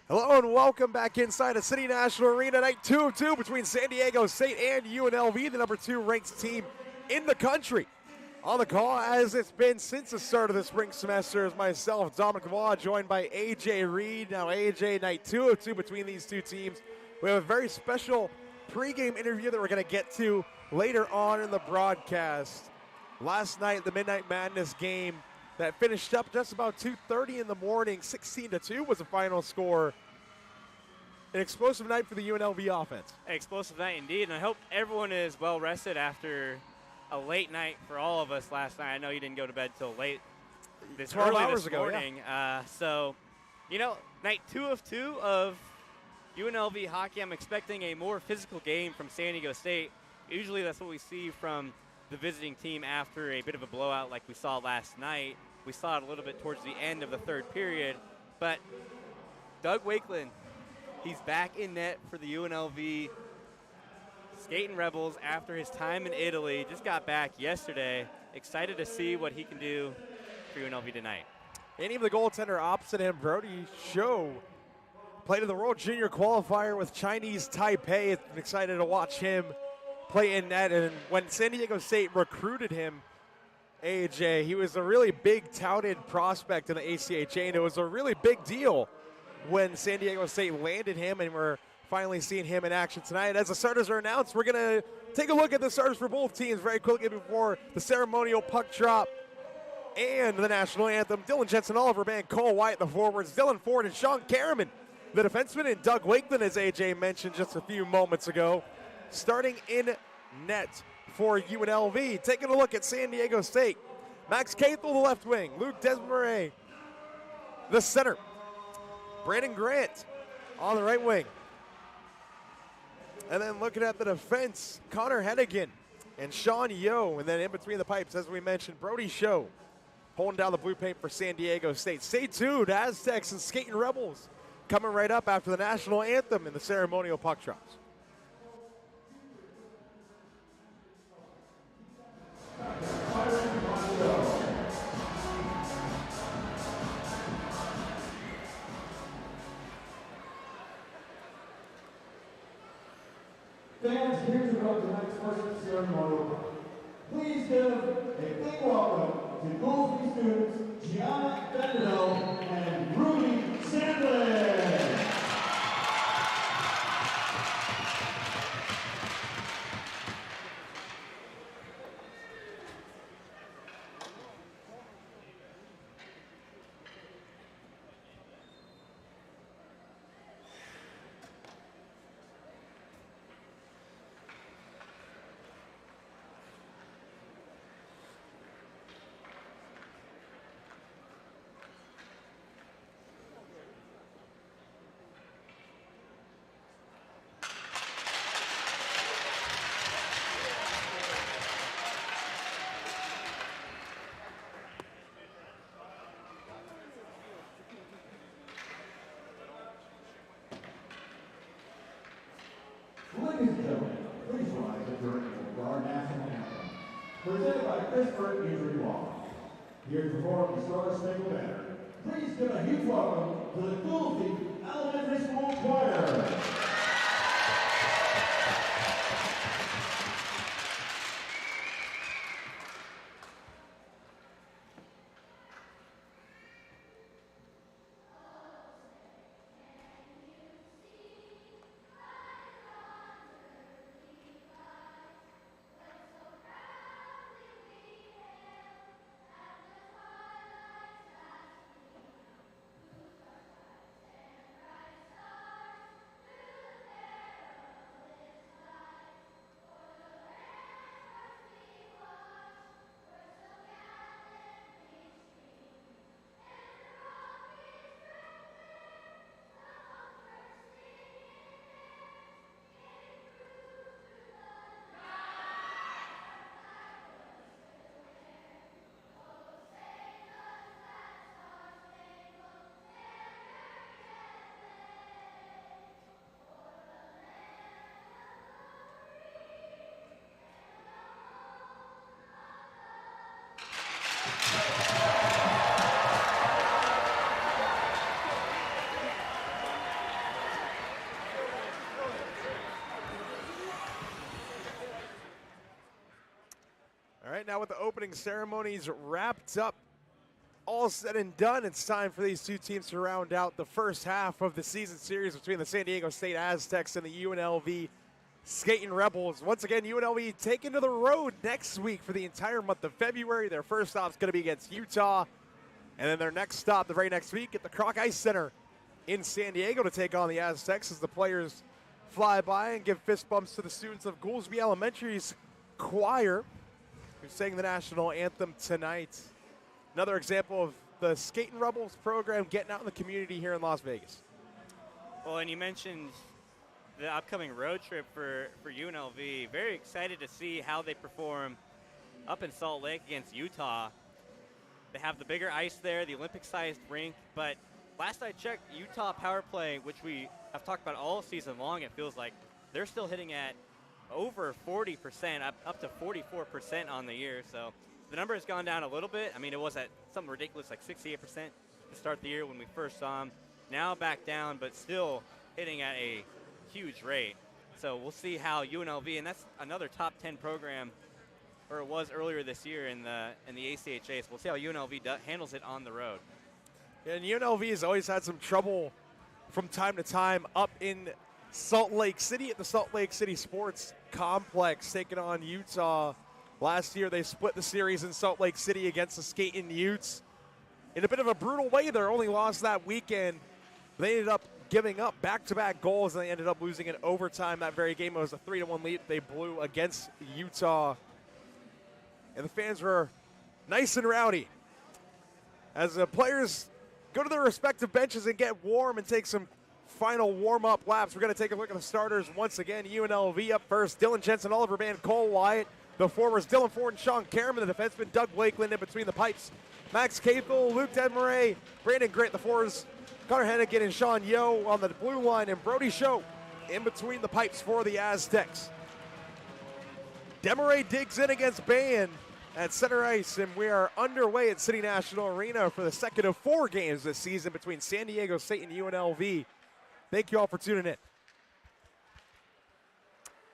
Hello and welcome back inside a City National Arena, night 2 of 2 between San Diego State and UNLV, the number 2 ranked team in the country. On the call, as it's been since the start of the spring semester, is myself, Dominic Waugh, joined by AJ Reed. Now AJ, night 2 of 2 between these two teams. We have a very special pregame interview that we're going to get to later on in the broadcast. Last night, the Midnight Madness game that finished up just about 2:30 in the morning, 16-2 was the final score. An explosive night for the UNLV offense. Explosive night indeed, and I hope everyone is well rested after a late night for all of us last night. I know you didn't go to bed till late this 12 early hours this ago, morning. So, night 2 of 2 of UNLV hockey. I'm expecting a more physical game from San Diego State. Usually that's what we see from the visiting team after a bit of a blowout like we saw last night. We saw it a little bit towards the end of the third period. But Doug Wakeland, he's back in net for the UNLV Skating Rebels after his time in Italy. Just got back yesterday. Excited to see what he can do for UNLV tonight. And even the goaltender opposite him, Brody Show, played in the World Junior Qualifier with Chinese Taipei. I'm excited to watch him play in net. And when San Diego State recruited him, AJ, he was a really big touted prospect in the ACHA, and it was a really big deal when San Diego State landed him, and we're finally seeing him in action tonight. As the starters are announced, we're going to take a look at the starters for both teams very quickly before the ceremonial puck drop and the national anthem. Dylan Jensen, Oliver Band, Cole White, the forwards, Dylan Ford and Sean Karaman, the defenseman, and Doug Wakeland, as AJ mentioned just a few moments ago, starting in net for UNLV. Taking a look at San Diego State. Max Cathel, the left wing. Luke Desmarais, the center. Brandon Grant on the right wing. And then looking at the defense, Connor Hennigan and Sean Yo. And then in between the pipes, as we mentioned, Brody Show holding down the blue paint for San Diego State. Stay tuned, Aztecs and Skating Rebels coming right up after the national anthem and the ceremonial puck drops. Fans, here's about tonight's first ceremonial. Please give a big welcome to Goolsby students Gianna Bendido and Rudy Sandlin. Ladies and gentlemen, please rise as during our national anthem. Presented by Pittsburgh Injury Law. Here to perform the Star Spangled Banner. Please give a huge welcome to the Goolsby Elementary School Choir. now with the opening ceremonies wrapped up, all said and done, it's time for these two teams to round out the first half of the season series between the San Diego State Aztecs and the UNLV Skating Rebels. Once again, UNLV taking to the road next week for the entire month of February. Their first stop is going to be against Utah. And then their next stop the very next week at the Kroc Ice Center in San Diego to take on the Aztecs as the players fly by and give fist bumps to the students of Goolsby Elementary's choir, who's sang the national anthem tonight. Another example of the Skating Rebels program getting out in the community here in Las Vegas. Well, and you mentioned the upcoming road trip for UNLV. Very excited to see how they perform up in Salt Lake against Utah. They have the bigger ice there, the Olympic-sized rink, but last I checked, Utah power play, which we have talked about all season long, it feels like they're still hitting at over 40%, up to 44% on the year. So the number has gone down a little bit. I mean, it was at something ridiculous like 68% to start the year when we first saw them. Now back down, but still hitting at a huge rate. So we'll see how UNLV, and that's another top 10 program, or it was earlier this year in the ACHA. So we'll see how UNLV handles it on the road. And UNLV has always had some trouble from time to time up in Salt Lake City at the Salt Lake City Sports Complex, taking on Utah. Last year they split the series in Salt Lake City against the Skating Utes in a bit of a brutal way. Their only loss that weekend, they ended up giving up back-to-back goals, and they ended up losing in overtime that very game. It was a 3-1 lead they blew against Utah. And the fans were nice and rowdy as the players go to their respective benches and get warm and take some final warm-up laps. We're going to take a look at the starters once again. UNLV up first. Dylan Jensen, Oliver Band, Cole Wyatt. The forwards, Dylan Ford and Sean Kerriman. The defenseman, Doug Lakeland in between the pipes. Max Cathel, Luke Desmarais, Brandon Grant. The forwards, Connor Hennigan and Sean Yo on the blue line. And Brody Show in between the pipes for the Aztecs. Desmarais digs in against Band at center ice, and we are underway at City National Arena for the second of 4 games this season between San Diego State and UNLV. Thank you all for tuning in.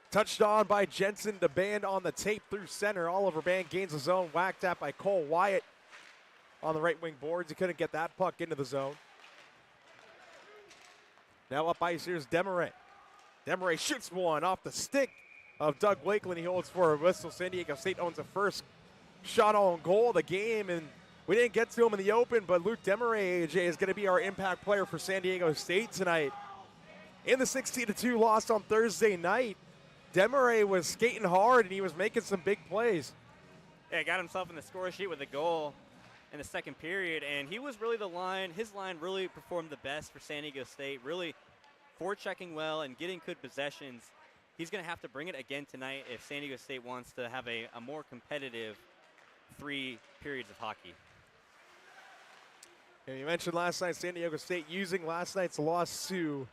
Touched on by Jensen to Band on the tape through center. Oliver Band gains the zone, whacked at by Cole Wyatt on the right wing boards. He couldn't get that puck into the zone. Now up ice, here's Desmarais. Desmarais shoots one off the stick of Doug Lakeland. He holds for a whistle. San Diego State owns the first shot on goal of the game, and we didn't get to him in the open, but Luke Desmarais, AJ, is going to be our impact player for San Diego State tonight. In the 16-2 loss on Thursday night, Desmarais was skating hard, and he was making some big plays. Yeah, got himself in the score sheet with a goal in the second period, and he was really his line really performed the best for San Diego State, really forechecking well and getting good possessions. He's going to have to bring it again tonight if San Diego State wants to have a more competitive 3 periods of hockey. And you mentioned last night, San Diego State using last night's loss to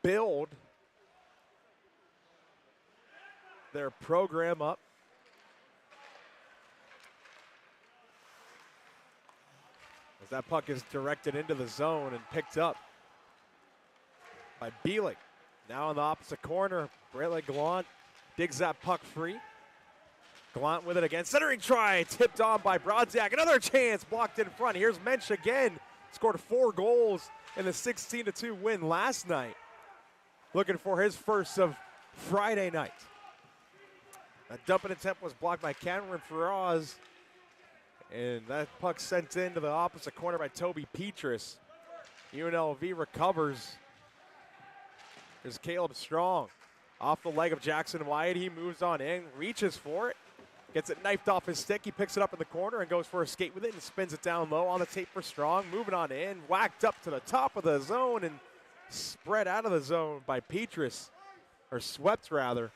build their program up. As that puck is directed into the zone and picked up by Bielik. Now in the opposite corner, Braylon Gallant digs that puck free. Gallant with it again. Centering try, tipped on by Brodziak. Another chance blocked in front. Here's Mensch again. Scored 4 goals in the 16-2 win last night. Looking for his first of Friday night. A dumping attempt was blocked by Cameron Ferraz. And that puck sent into the opposite corner by Toby Petrus. UNLV recovers. There's Caleb Strong. Off the leg of Jackson Wyatt. He moves on in, reaches for it. Gets it knifed off his stick. He picks it up in the corner and goes for a skate with it and spins it down low on the tape for Strong. Moving on in, whacked up to the top of the zone and spread out of the zone by Petrus, or swept rather,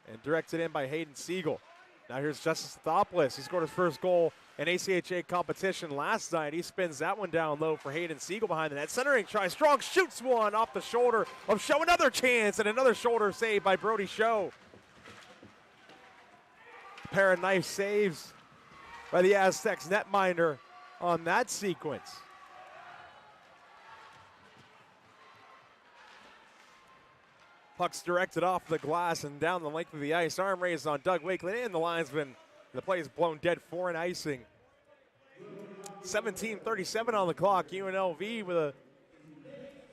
and directed in by Hayden Siegel. Now here's Justice Thopoulos. He scored his first goal in ACHA competition last night. He spins that one down low for Hayden Siegel behind the net. Centering try. Strong shoots one off the shoulder of Show. Another chance and another shoulder save by Brody Show. Pair of knife saves by the Aztecs netminder on that sequence. Puck's directed off the glass and down the length of the ice. Arm raised on Doug Wakeland, and the linesman. The play is blown dead for an icing. 17:37 on the clock. UNLV with a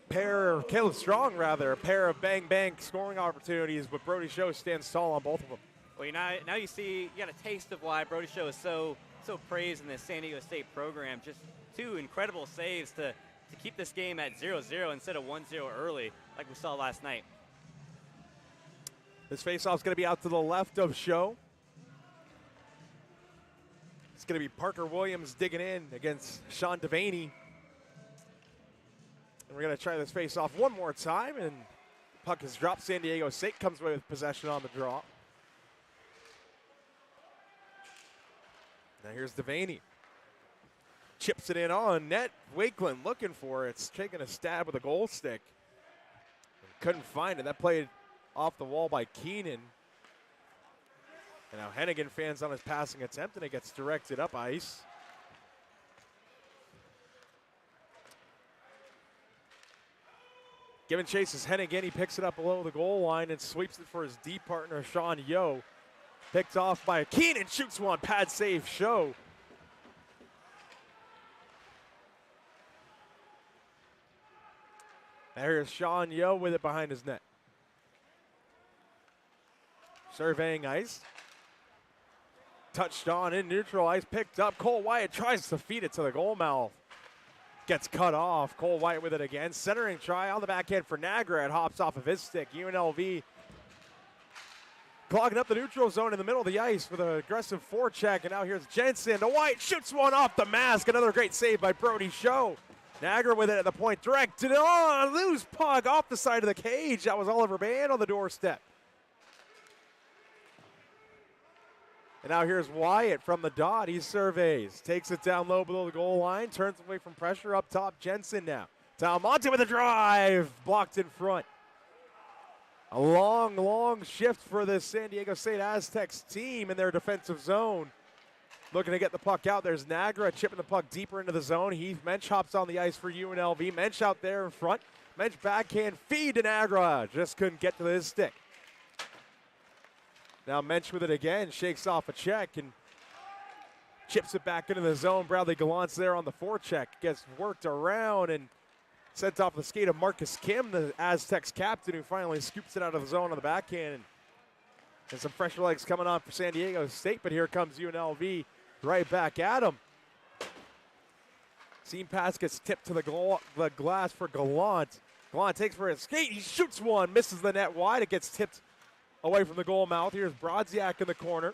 pair, Caleb Strong rather, a pair of bang-bang scoring opportunities, but Brody Show stands tall on both of them. Well, now you see, you got a taste of why Brody Show is so praised in this San Diego State program. Just two incredible saves to keep this game at 0-0 instead of 1-0 early, like we saw last night. This faceoff is going to be out to the left of Show. It's going to be Parker Williams digging in against Sean Devaney. And we're going to try this faceoff one more time, and puck is dropped. San Diego State comes away with possession on the draw. Now here's Devaney. Chips it in on net. Wakeland looking for it. It's taking a stab with a goal stick. Couldn't find it. That played off the wall by Keenan. And now Hennigan fans on his passing attempt, and it gets directed up ice. Giving chase is Hennigan. He picks it up below the goal line and sweeps it for his D partner, Sean Yo. Picked off by Keenan, shoots one, pad save, Show. There's Sean Yo with it behind his net. Surveying ice. Touched on in neutral ice, picked up. Cole Wyatt tries to feed it to the goal mouth. Gets cut off. Cole Wyatt with it again. Centering try on the backhand for Nagra. It hops off of his stick. UNLV clogging up the neutral zone in the middle of the ice with an aggressive forecheck. And now here's Jensen. The White shoots one off the mask. Another great save by Brody Show. Nagra with it at the point. Directed on. Loose puck off the side of the cage. That was Oliver Band on the doorstep. And now here's Wyatt from the dot. He surveys. Takes it down low below the goal line. Turns away from pressure up top. Jensen now. Talmonte with a drive. Blocked in front. A long, long shift for this San Diego State Aztecs team in their defensive zone. Looking to get the puck out. There's Nagra chipping the puck deeper into the zone. Heath Mensch hops on the ice for UNLV. Mensch out there in front. Mensch backhand feed to Nagra. Just couldn't get to his stick. Now Mensch with it again. Shakes off a check and chips it back into the zone. Bradley Gallant's there on the forecheck. Gets worked around and sent off the skate of Marcus Kim, the Aztecs captain, who finally scoops it out of the zone on the backhand. And some fresher legs coming on for San Diego State, but here comes UNLV right back at him. Seam pass gets tipped to the glass for Gallant. Gallant takes for his skate. He shoots one, misses the net wide. It gets tipped away from the goal mouth. Here's Brodziak in the corner.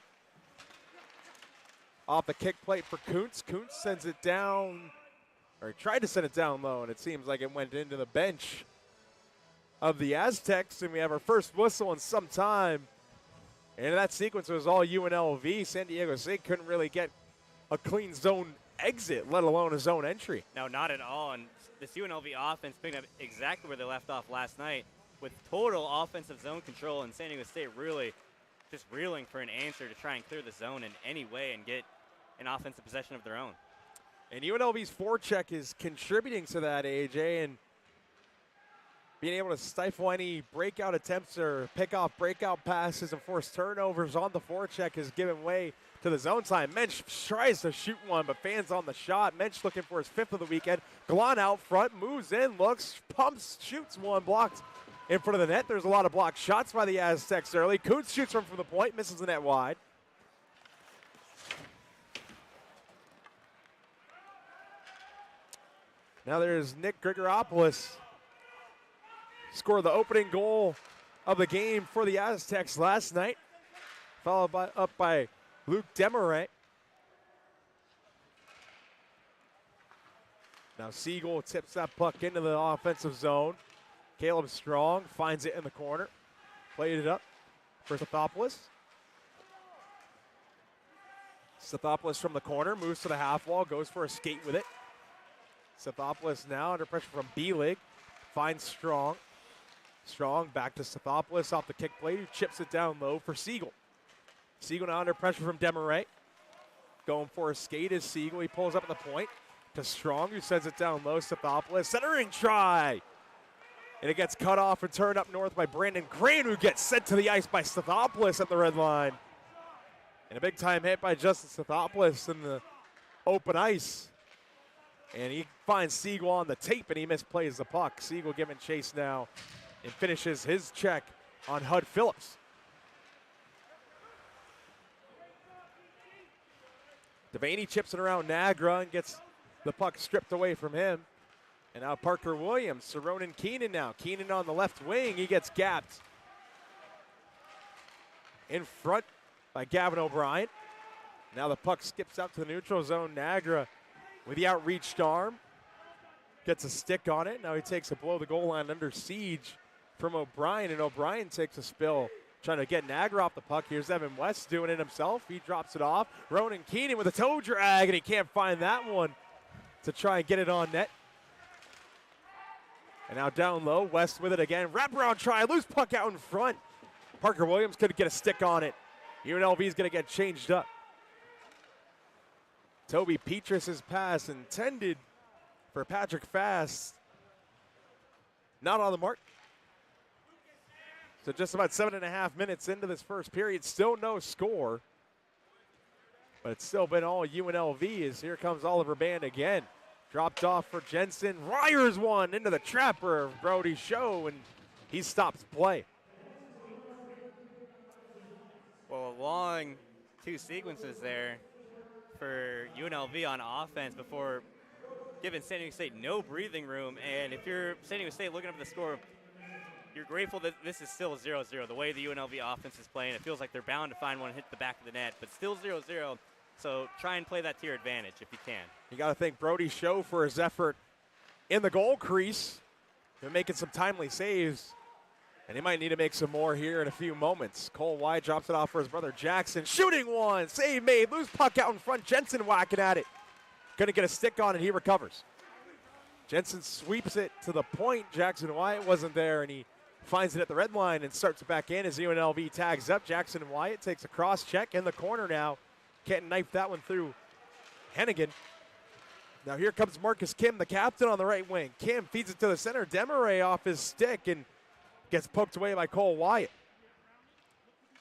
Off the kick plate for Kuntz. Kuntz sends it down, or he tried to send it down low, and it seems like it went into the bench of the Aztecs, and we have our first whistle in some time. And that sequence was all UNLV. San Diego State couldn't really get a clean zone exit, let alone a zone entry. No, not at all. And this UNLV offense picked up exactly where they left off last night with total offensive zone control, and San Diego State really just reeling for an answer to try and clear the zone in any way and get an offensive possession of their own. And UNLV's forecheck is contributing to that, AJ, and being able to stifle any breakout attempts or pick off breakout passes and force turnovers on the forecheck has given way to the zone time. Mensch tries to shoot one, but fans on the shot. Mensch looking for his fifth of the weekend. Gallant out front, moves in, looks, pumps, shoots one, blocked in front of the net. There's a lot of blocked shots by the Aztecs early. Kuntz shoots from the point, misses the net wide. Now there's Nick Grigoropoulos. Scored the opening goal of the game for the Aztecs last night. Followed up by Luke Desmarais. Now Siegel tips that puck into the offensive zone. Caleb Strong finds it in the corner. Played it up for Stathopoulos. Stathopoulos from the corner, moves to the half wall, goes for a skate with it. Stathopoulos now under pressure from B-League. Finds Strong. Strong back to Stathopoulos off the kick plate, who chips it down low for Siegel. Siegel now under pressure from Desmarais. Going for a skate is Siegel. He pulls up at the point to Strong, who sends it down low. Stathopoulos, centering try. And it gets cut off and turned up north by Brandon Crane, who gets sent to the ice by Stathopoulos at the red line. And a big-time hit by Justin Stathopoulos in the open ice. And he finds Siegel on the tape, and he misplays the puck. Siegel giving chase now and finishes his check on Hud Phillips. Devaney chips it around Nagra and gets the puck stripped away from him. And now Parker Williams, Saronin Keenan now. Keenan on the left wing, he gets gapped in front by Gavin O'Brien. Now the puck skips out to the neutral zone. Nagra with the outreached arm gets a stick on it. Now he takes a below the goal line under siege from O'Brien, and O'Brien takes a spill trying to get Nagra off the puck. Here's Evan West doing it himself. He drops it off. Ronan Keenan with a toe drag, and he can't find that one to try and get it on net. And now down low, West with it again. Wraparound try, loose puck out in front. Parker Williams couldn't get a stick on it. UNLV is going to get changed up. Toby Petrus' pass intended for Patrick Fast. Not on the mark. So just about 7.5 minutes into this first period, still no score. But it's still been all UNLV as here comes Oliver Band again. Dropped off for Jensen. Ryers one into the trapper of Brody Show, and he stops play. Well, a long two sequences there for UNLV on offense before giving San Diego State no breathing room. And if you're San Diego State looking up at the score, you're grateful that this is still 0-0. The way the UNLV offense is playing, it feels like they're bound to find one and hit the back of the net, but still 0-0. So try and play that to your advantage if you can. You got to thank Brody Show for his effort in the goal crease. They're making some timely saves, and he might need to make some more here in a few moments. Cole White drops it off for his brother Jackson. Shooting one, save made, loose puck out in front. Jensen whacking at it. Going to get a stick on it, he recovers. Jensen sweeps it to the point. Jackson Wyatt wasn't there, and he finds it at the red line and starts it back in as UNLV tags up. Jackson Wyatt takes a cross check in the corner now. Can't knife that one through Hennigan. Now here comes Marcus Kim, the captain on the right wing. Kim feeds it to the center. Demaray off his stick and gets poked away by Cole Wyatt.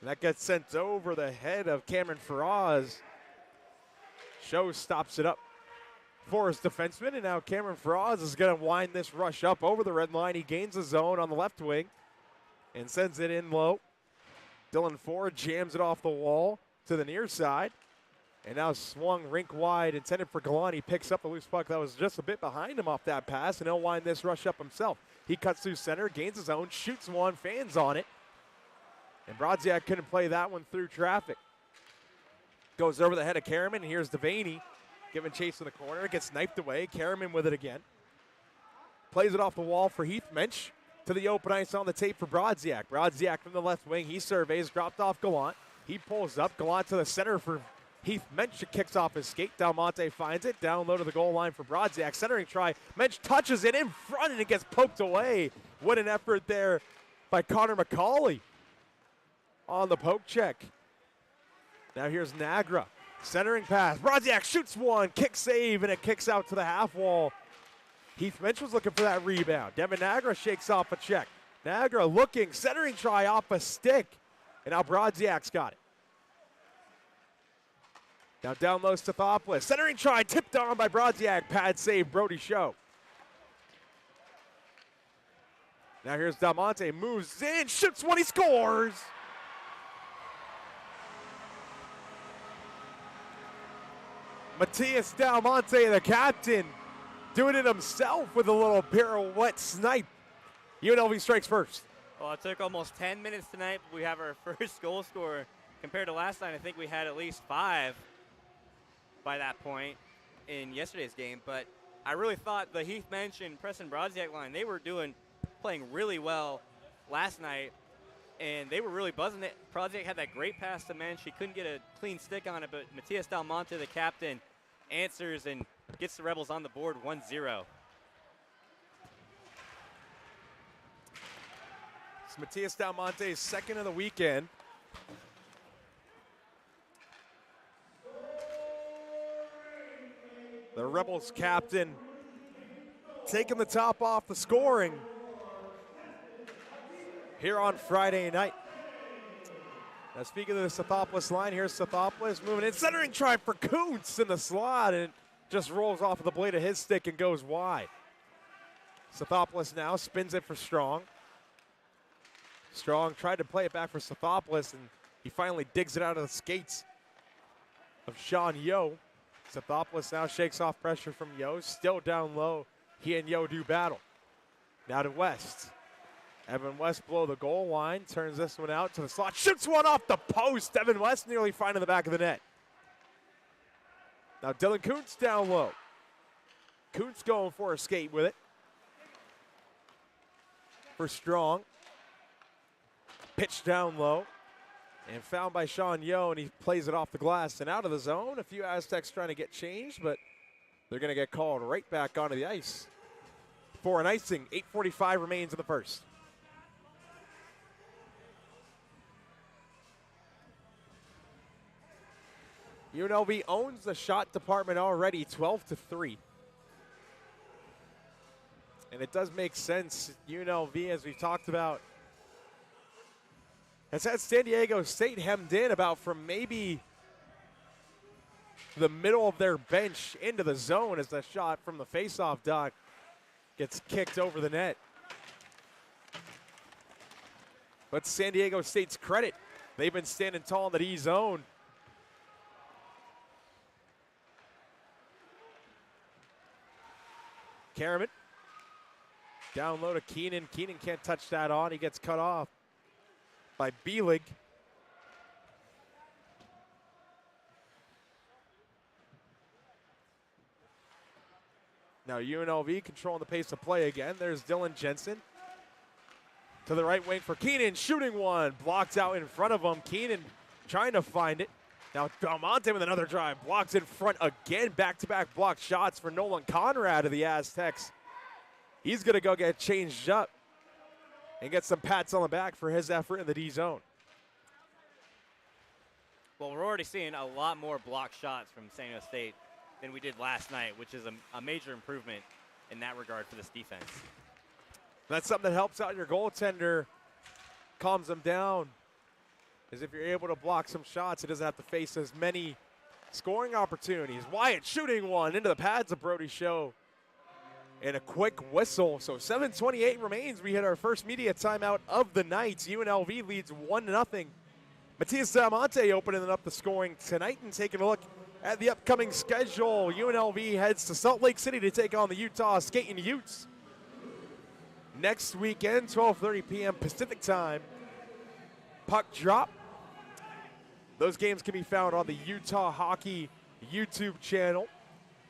And that gets sent over the head of Cameron Faraz. Show stops it up for his defenseman, and now Cameron Faraz is going to wind this rush up over the red line. He gains the zone on the left wing and sends it in low. Dylan Ford jams it off the wall to the near side. And now swung rink wide, intended for Galani. Picks up the loose puck that was just a bit behind him off that pass, and he'll wind this rush up himself. He cuts through center, gains his own, shoots one, fans on it. And Brodziak couldn't play that one through traffic. Goes over the head of Karaman. Here's Devaney giving chase in the corner. Gets knifed away. Karaman with it again. Plays it off the wall for Heath Mensch. To the open ice on the tape for Brodziak. Brodziak from the left wing. He surveys, dropped off Gallant. He pulls up. Gallant to the center for Heath Mensch. Kicks off his skate. Dalmonte finds it. Down low to the goal line for Brodziak. Centering try. Mensch touches it in front, and it gets poked away. What an effort there by Connor McCauley on the poke check. Now here's Nagra. Centering pass. Brodziak shoots one. Kick save, and it kicks out to the half wall. Heath Mensch was looking for that rebound. Devin Nagra shakes off a check. Nagra looking. Centering try off a stick. And now Brodziak's got it. Now down low, Stathopoulos. Centering try, tipped on by Brodziak. Pad save, Brody Show. Now here's Dalmonte. Moves in, shoots one, he scores. Matias Dalmonte, the captain, doing it himself with a little pirouette snipe. UNLV strikes first. Well, it took almost 10 minutes tonight, but we have our first goal scorer. Compared to last night, I think we had at least 5 by that point in yesterday's game. But I really thought the Heath Mensch and Preston Brodziak line, they were playing really well last night, and they were really buzzing it. Brodziak had that great pass to Mensch. He couldn't get a clean stick on it, but Matias Dalmonte, the captain, answers and gets the Rebels on the board 1-0. It's Matias Dalmonte's second of the weekend. The Rebels captain taking the top off the scoring. here on Friday night. Now speaking of the Sothopolis line, here's Sothopolis moving in. Centering try for Kuntz in the slot, and it just rolls off of the blade of his stick and goes wide. Sothopolis now spins it for Strong. Strong tried to play it back for Sothopolis, and he finally digs it out of the skates of Sean Yo. Sothopolis now shakes off pressure from Yo, still down low. He and Yo do battle. Now to West. Evan West below the goal line, turns this one out to the slot, shoots one off the post. Evan West nearly finding the back of the net. Now Dylan Kuntz down low. Kuntz going for a skate with it. For Strong. Pitch down low. And found by Sean Yo, and he plays it off the glass and out of the zone. A few Aztecs trying to get changed, but they're going to get called right back onto the ice for an icing. 8:45 remains in the first. UNLV owns the shot department already, 12-3. And it does make sense. UNLV, as we've talked about, has had San Diego State hemmed in about from maybe the middle of their bench into the zone as the shot from the faceoff dot gets kicked over the net. But San Diego State's credit, they've been standing tall in the D zone. Karaman down low to Keenan. Keenan can't touch that on. He gets cut off by Bielig. Now UNLV controlling the pace of play again. There's Dylan Jensen. To the right wing for Keenan, shooting one. Blocked out in front of him. Keenan trying to find it. Now Belmonte with another drive. Blocks in front again. Back-to-back blocked shots for Nolan Conrad of the Aztecs. He's going to go get changed up and get some pats on the back for his effort in the D zone. Well, we're already seeing a lot more block shots from San Diego State than we did last night, which is a major improvement in that regard for this defense. That's something that helps out your goaltender, calms them down. As if you're able to block some shots, he doesn't have to face as many scoring opportunities. Wyatt shooting one into the pads of Brody Show. And a quick whistle. So 7:28 remains. We hit our first media timeout of the night. UNLV leads 1-0. Matias Belmonte opening up the scoring tonight and taking a look at the upcoming schedule. UNLV heads to Salt Lake City to take on the Utah Skating Utes next weekend, 12:30 p.m. Pacific time. Puck drop. Those games can be found on the Utah Hockey YouTube channel.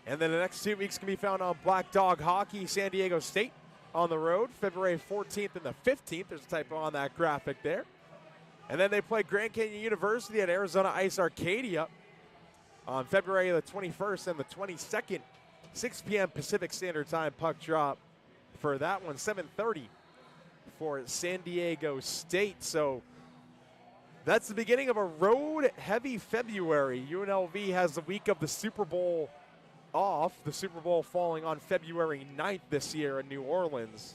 And then the next 2 weeks can be found on Black Dog Hockey, San Diego State on the road, February 14th and the 15th. There's a typo on that graphic there. And then they play Grand Canyon University at Arizona Ice Arcadia on February the 21st and the 22nd, 6 p.m. Pacific Standard Time puck drop for that one, 7:30 for San Diego State. So that's the beginning of a road-heavy February. UNLV has the week of the Super Bowl off, the Super Bowl falling on February 9th this year in New Orleans.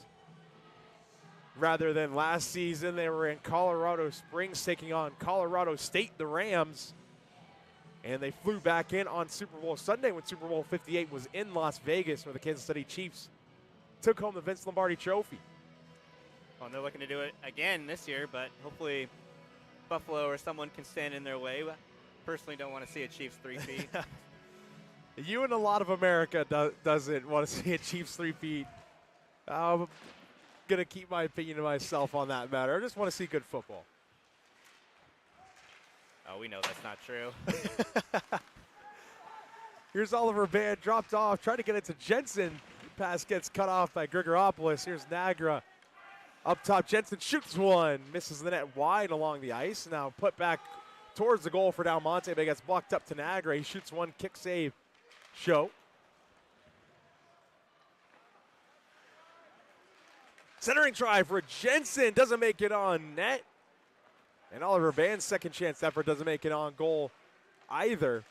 Rather than last season, they were in Colorado Springs taking on Colorado State, the Rams. And they flew back in on Super Bowl Sunday when Super Bowl 58 was in Las Vegas, where the Kansas City Chiefs took home the Vince Lombardi Trophy. Well, they're looking to do it again this year, but hopefully Buffalo or someone can stand in their way. Personally, don't want to see a Chiefs 3-peat. You and a lot of America doesn't want to see a Chiefs 3-peat. I'm going to keep my opinion to myself on that matter. I just want to see good football. Oh, we know that's not true. Here's Oliver Band dropped off, trying to get it to Jensen. Pass gets cut off by Grigoropoulos. Here's Nagra. Up top, Jensen shoots one. Misses the net wide along the ice. Now put back towards the goal for Dalmonte, but it gets blocked up to Nagra. He shoots one, kick save. Show. Centering try for Jensen. Doesn't make it on net. And Oliver Band's second chance effort doesn't make it on goal either.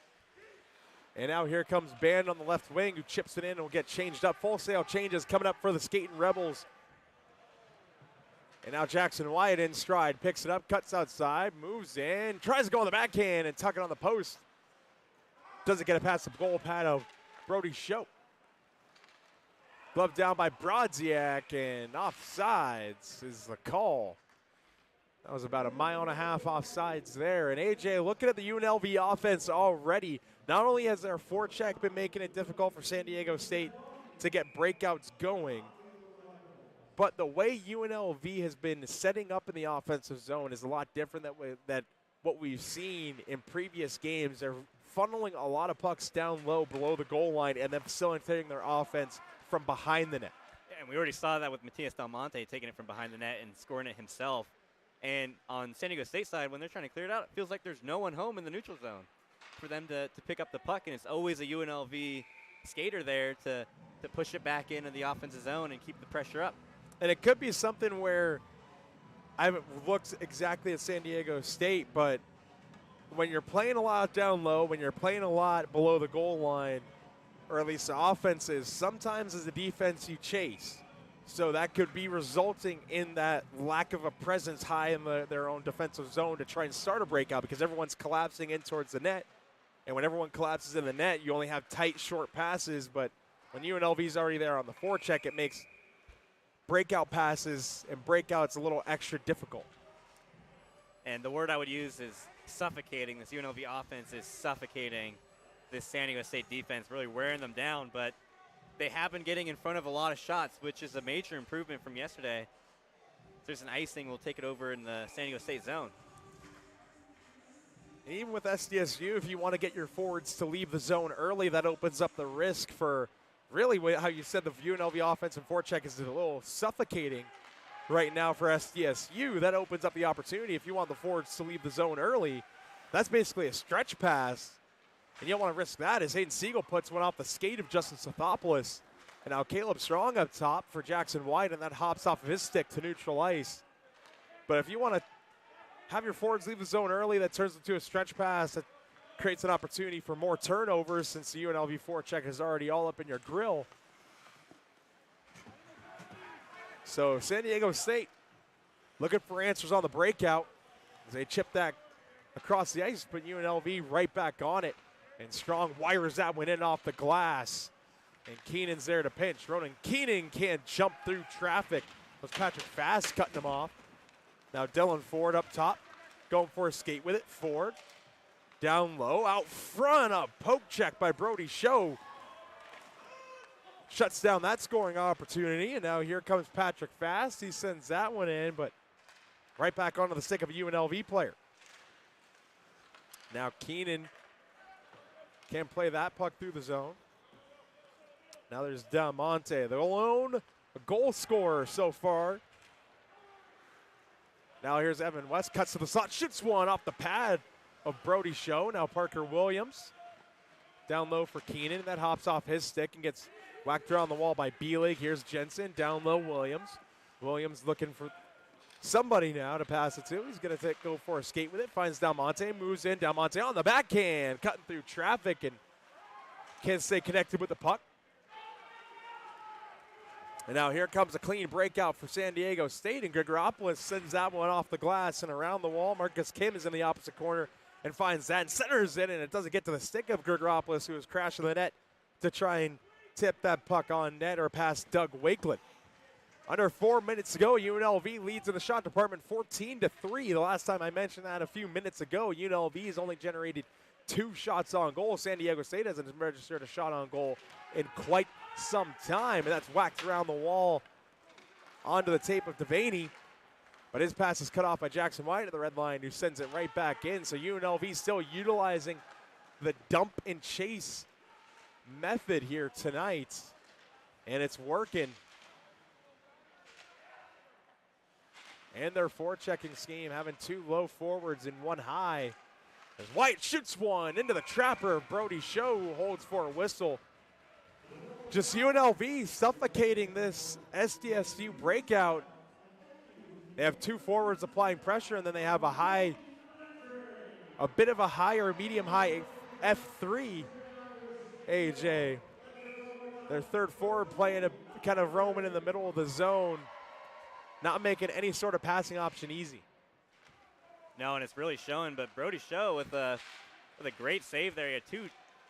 And now here comes Band on the left wing, who chips it in and will get changed up. Full sail changes coming up for the Skating Rebels. And now Jackson Wyatt in stride, picks it up, cuts outside, moves in, tries to go on the backhand and tuck it on the post. Doesn't get it past the goal pad of Brody Show. Glove down by Brodziak, and offsides is the call. That was about 1.5 miles offsides there. And AJ, looking at the UNLV offense already, not only has their forecheck been making it difficult for San Diego State to get breakouts going, but the way UNLV has been setting up in the offensive zone is a lot different than what we've seen in previous games. They're funneling a lot of pucks down low below the goal line and then facilitating their offense from behind the net. Yeah, and we already saw that with Matias Del Monte taking it from behind the net and scoring it himself. And on San Diego State side, when they're trying to clear it out, it feels like there's no one home in the neutral zone for them to pick up the puck, and it's always a UNLV skater there to push it back into the offensive zone and keep the pressure up. And it could be something where I haven't looked exactly at San Diego State, but when you're playing a lot down low, when you're playing a lot below the goal line, or at least the offenses, sometimes as a defense you chase. So that could be resulting in that lack of a presence high in their own defensive zone to try and start a breakout because everyone's collapsing in towards the net. And when everyone collapses in the net, you only have tight, short passes. But when UNLV's already there on the forecheck, it makes breakout passes and breakouts a little extra difficult. And the word I would use is suffocating. This UNLV offense is suffocating this San Diego State defense, really wearing them down. But they have been getting in front of a lot of shots, which is a major improvement from yesterday. If there's an icing, we'll take it over in the San Diego State zone. And even with SDSU, if you want to get your forwards to leave the zone early, that opens up the risk for really how you said the UNLV offensive forecheck is a little suffocating right now for SDSU. That opens up the opportunity. If you want the forwards to leave the zone early, that's basically a stretch pass. And you don't want to risk that as Hayden Siegel puts one off the skate of Justin Sothopoulos. And now Caleb Strong up top for Jackson White, and that hops off of his stick to neutral ice. But if you want to have your forwards leave the zone early, that turns into a stretch pass. That creates an opportunity for more turnovers since the UNLV forecheck is already all up in your grill. So San Diego State looking for answers on the breakout as they chip that across the ice, but UNLV right back on it. And Strong wires that one in off the glass. And Keenan's there to pinch. Ronan Keenan can't jump through traffic. It was Patrick Fast cutting him off. Now Dylan Ford up top, going for a skate with it. Ford down low, out front, a poke check by Brody Show. Shuts down that scoring opportunity, and now here comes Patrick Fast. He sends that one in, but right back onto the stick of a UNLV player. Now Keenan can't play that puck through the zone. Now there's Del Monte, the lone goal scorer so far. Now here's Evan West, cuts to the slot, shoots one off the pad of Brody Show. Now Parker Williams down low for Keenan. That hops off his stick and gets whacked around the wall by B-League. Here's Jensen, down low Williams. Williams looking for somebody now to pass it to. He's going to go for a skate with it. Finds Del Monte, moves in. Del Monte on the backhand, cutting through traffic and can't stay connected with the puck. And now here comes a clean breakout for San Diego State, and Grigoropoulos sends that one off the glass and around the wall. Marcus Kim is in the opposite corner and finds that and centers it, and it doesn't get to the stick of Grigoropoulos, who was crashing the net to try and tip that puck on net or past Doug Wakeland. Under 4 minutes to go, UNLV leads in the shot department 14-3. The last time I mentioned that a few minutes ago, UNLV has only generated 2 shots on goal. San Diego State hasn't registered a shot on goal in quite some time, and that's whacked around the wall onto the tape of Devaney. But his pass is cut off by Jackson White at the red line, who sends it right back in. So UNLV still utilizing the dump and chase method here tonight, and it's working. And their forechecking scheme, having 2 low forwards and 1 high. As White shoots one into the trapper, Brody Show holds for a whistle. Just UNLV suffocating this SDSU breakout. They have 2 forwards applying pressure, and then they have a bit of a high or medium high F3, AJ. Their third forward playing a kind of roaming in the middle of the zone. not making any sort of passing option easy. No, and it's really showing. But Brody Show with a great save there. He had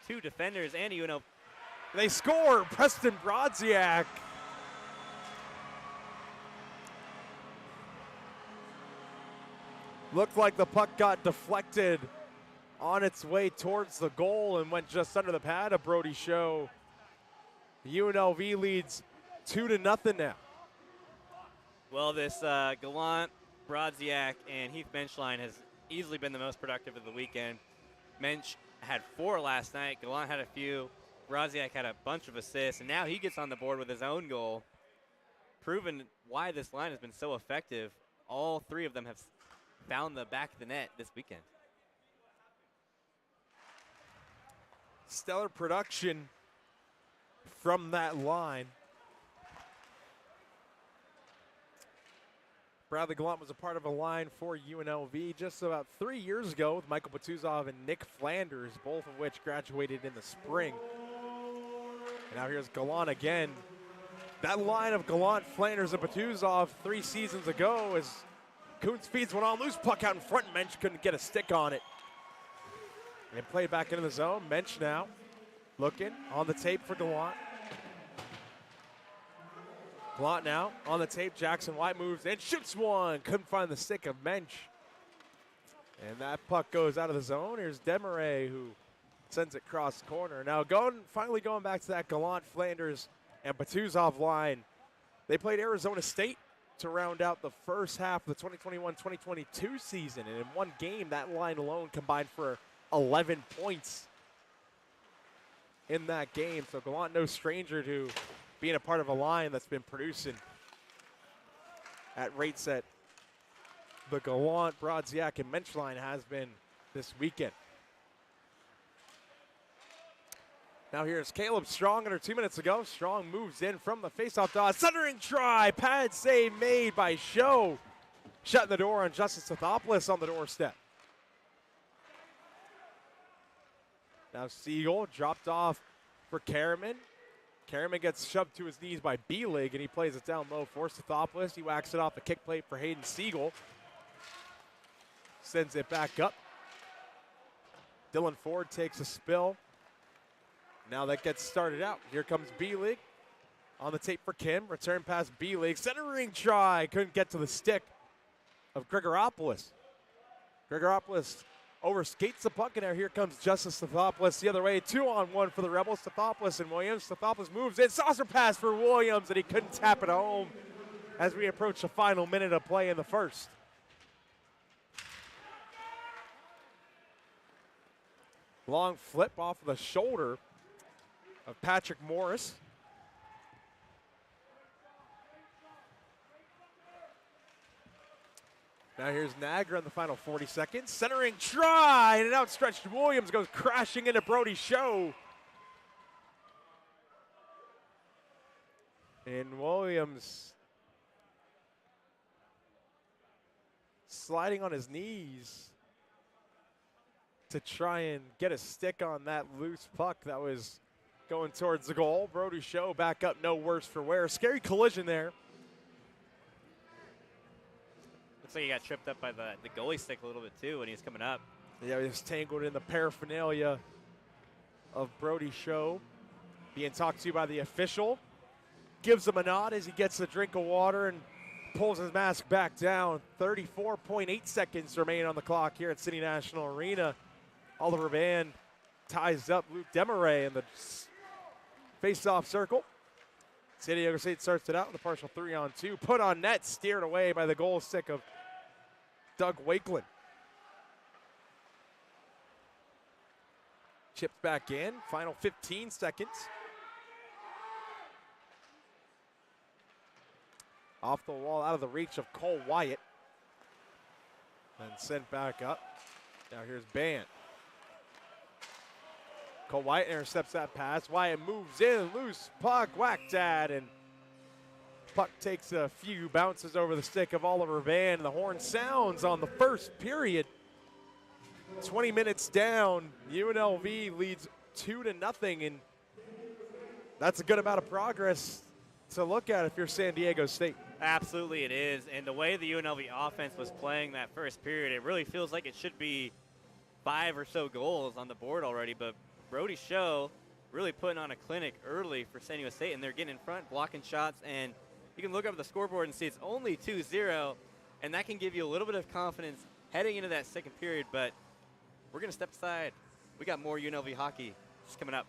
two defenders and UNLV. They score. Preston Brodziak. Looked like the puck got deflected on its way towards the goal and went just under the pad of Brody Show. UNLV leads 2-0 now. Well, this Gallant, Brodziak, and Heath Menschlein has easily been the most productive of the weekend. Mensch had 4 last night. Gallant had a few. Brodziak had a bunch of assists, and now he gets on the board with his own goal, proving why this line has been so effective. All 3 of them have found the back of the net this weekend. Stellar production from that line. Bradley Gallant was a part of a line for UNLV just about 3 years ago with Michael Batuzov and Nick Flanders, both of which graduated in the spring. And now here's Gallant again. That line of Gallant, Flanders, and Batuzov 3 seasons ago as Kuntz feeds one on, loose puck out in front. Mensch couldn't get a stick on it. And played back into the zone. Mensch now looking on the tape for Gallant. Gallant now on the tape. Jackson White moves in, shoots one. Couldn't find the stick of Mensch. And that puck goes out of the zone. Here's Demaray who sends it across the corner. Now finally going back to that Gallant, Flanders, and Batuzov line. They played Arizona State to round out the first half of the 2021-2022 season. And in one game, that line alone combined for 11 points in that game. So Gallant no stranger to being a part of a line that's been producing at rates that the Gallant, Brodziak, and Mensch line has been this weekend. Now here's Caleb Strong under 2 minutes ago. Strong moves in from the faceoff dot. Centering try. Pad save made by Show. Shutting the door on Justice Sithopoulos on the doorstep. Now Siegel dropped off for Karaman. Karaman gets shoved to his knees by B-Lig, and he plays it down low for Sithopoulos. He whacks it off the kick plate for Hayden Siegel. Sends it back up. Dylan Ford takes a spill. Now that gets started out. Here comes B-Lig on the tape for Kim. Return pass B-Lig. Centering try. Couldn't get to the stick of Grigoropoulos. Grigoropoulos overskates the puck, and now here comes Justice Sithopoulos the other way. 2-on-1 for the Rebels. Sithopoulos and Williams. Sithopoulos moves in. Saucer pass for Williams, and he couldn't tap it home as we approach the final minute of play in the first. Long flip off of the shoulder of Patrick Morris. Now here's Niagara in the final 40 seconds. Centering try, and an outstretched Williams goes crashing into Brody Show. And Williams sliding on his knees to try and get a stick on that loose puck that was going towards the goal. Brody Show back up, no worse for wear. Scary collision there. Looks like he got tripped up by the goalie stick a little bit too when he was coming up. Yeah, he was tangled in the paraphernalia of Brody Show. Being talked to by the official. Gives him a nod as he gets a drink of water and pulls his mask back down. 34.8 seconds remain on the clock here at City National Arena. Oliver Band ties up Luke Demaray in the face-off circle. San Diego State starts it out with a partial 3-on-2. Put on net, steered away by the goal stick of Doug Wakeland. Chipped back in, final 15 seconds. Off the wall, out of the reach of Cole Wyatt. And sent back up. Now here's Band. Cole Wyatt intercepts that pass. Wyatt moves in, loose puck, whacked at, and puck takes a few bounces over the stick of Oliver Van. The horn sounds on the first period. 20 minutes down, UNLV leads 2-0, and that's a good amount of progress to look at if you're San Diego State. Absolutely it is. And the way the UNLV offense was playing that first period, it really feels like it should be 5 or so goals on the board already. But Brody Show really putting on a clinic early for San Diego State, and they're getting in front, blocking shots. And you can look up at the scoreboard and see it's only 2-0, and that can give you a little bit of confidence heading into that second period. But we're going to step aside. We got more UNLV hockey just coming up.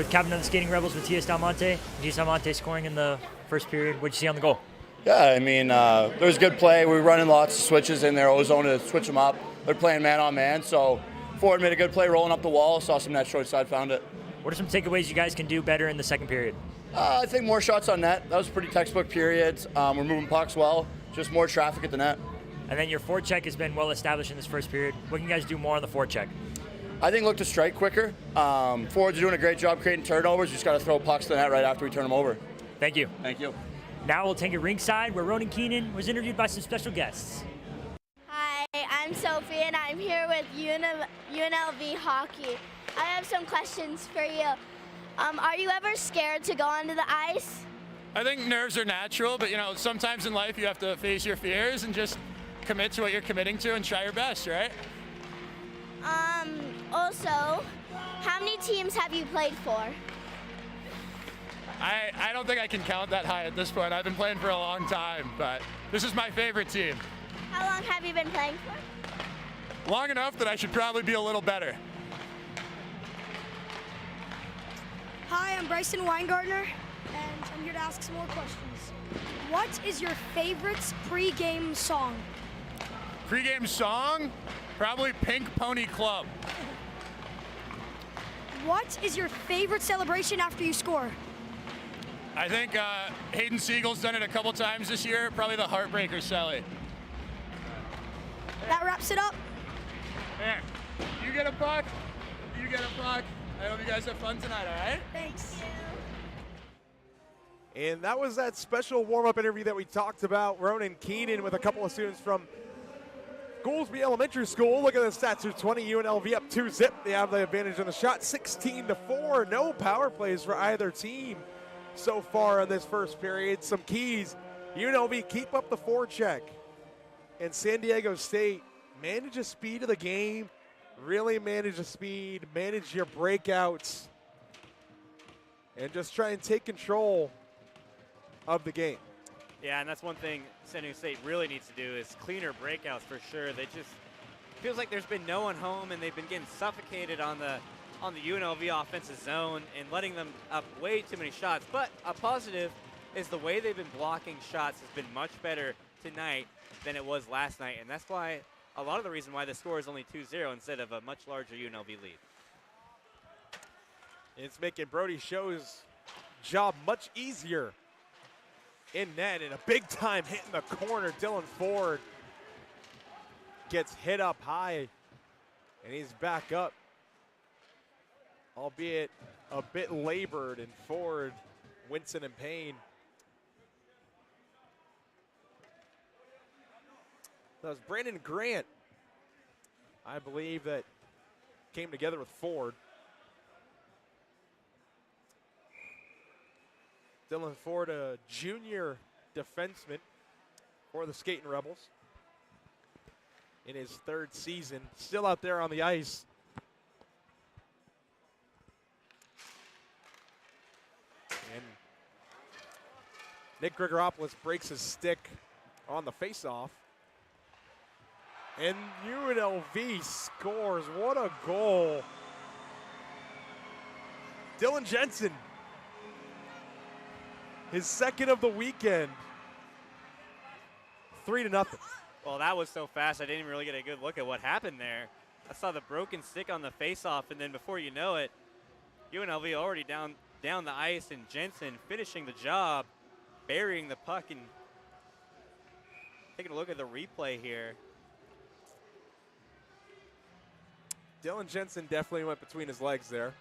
with captain of the Skating Rebels, Matias Dalmonte. Matias Dalmonte scoring in the first period. What did you see on the goal? Yeah, I mean, there was good play. We were running lots of switches in their O-zone to switch them up. They're playing man-on-man, so forward made a good play rolling up the wall, saw some net short side, found it. What are some takeaways you guys can do better in the second period? I think more shots on net. That was a pretty textbook period. We're moving pucks well, just more traffic at the net. And then your forecheck has been well established in this first period. What can you guys do more on the forecheck? I think look to strike quicker. Forwards are doing a great job creating turnovers. You just got to throw pucks to the net right after we turn them over. Thank you. Thank you. Now we'll take it ringside where Ronan Keenan was interviewed by some special guests. Hi, I'm Sophie and I'm here with UNLV Hockey. I have some questions for you. Are you ever scared to go onto the ice? I think nerves are natural, but sometimes in life you have to face your fears and just commit to what you're committing to and try your best, right? Also, how many teams have you played for? I don't think I can count that high at this point. I've been playing for a long time, but this is my favorite team. How long have you been playing for? Long enough that I should probably be a little better. Hi, I'm Bryson Weingartner, and I'm here to ask some more questions. What is your favorite pre-game song? Pre-game song? Probably Pink Pony Club. What is your favorite celebration after you score? I think Hayden Siegel's done it a couple times this year. Probably the Heartbreaker Celly. That wraps it up. There. You get a puck. You get a puck. I hope you guys have fun tonight, all right? Thanks. And that was that special warm-up interview that we talked about. Ronan Keenan with a couple of students from Goolsby Elementary School. Look at the stats. Through 20, UNLV up 2-0. They have the advantage in the shot, 16-4. No power plays for either team so far in this first period. Some keys. UNLV keep up the forecheck. And San Diego State manage the speed of the game. Really manage the speed. Manage your breakouts. And just try and take control of the game. Yeah, and that's one thing San Diego State really needs to do is cleaner breakouts for sure. They just feels like there's been no one home and they've been getting suffocated on the UNLV offensive zone and letting them up way too many shots. But a positive is the way they've been blocking shots has been much better tonight than it was last night, and that's why a lot of the reason why the score is only 2-0 instead of a much larger UNLV lead. It's making Brody Show's job much easier in net, and a big time hit in the corner. Dylan Ford gets hit up high, and he's back up, albeit a bit labored, and Ford wincing in pain. That was Brandon Grant, I believe, that came together with Ford. Dylan Ford, a junior defenseman for the Skating Rebels in his third season, still out there on the ice. And Nick Grigoropoulos breaks his stick on the faceoff. And UNLV scores. What a goal. Dylan Jensen, his second of the weekend. 3-0. Well, that was so fast, I didn't even really get a good look at what happened there. I saw the broken stick on the faceoff, and then before you know it, UNLV already down the ice, and Jensen finishing the job, burying the puck, and taking a look at the replay here. Dylan Jensen definitely went between his legs there.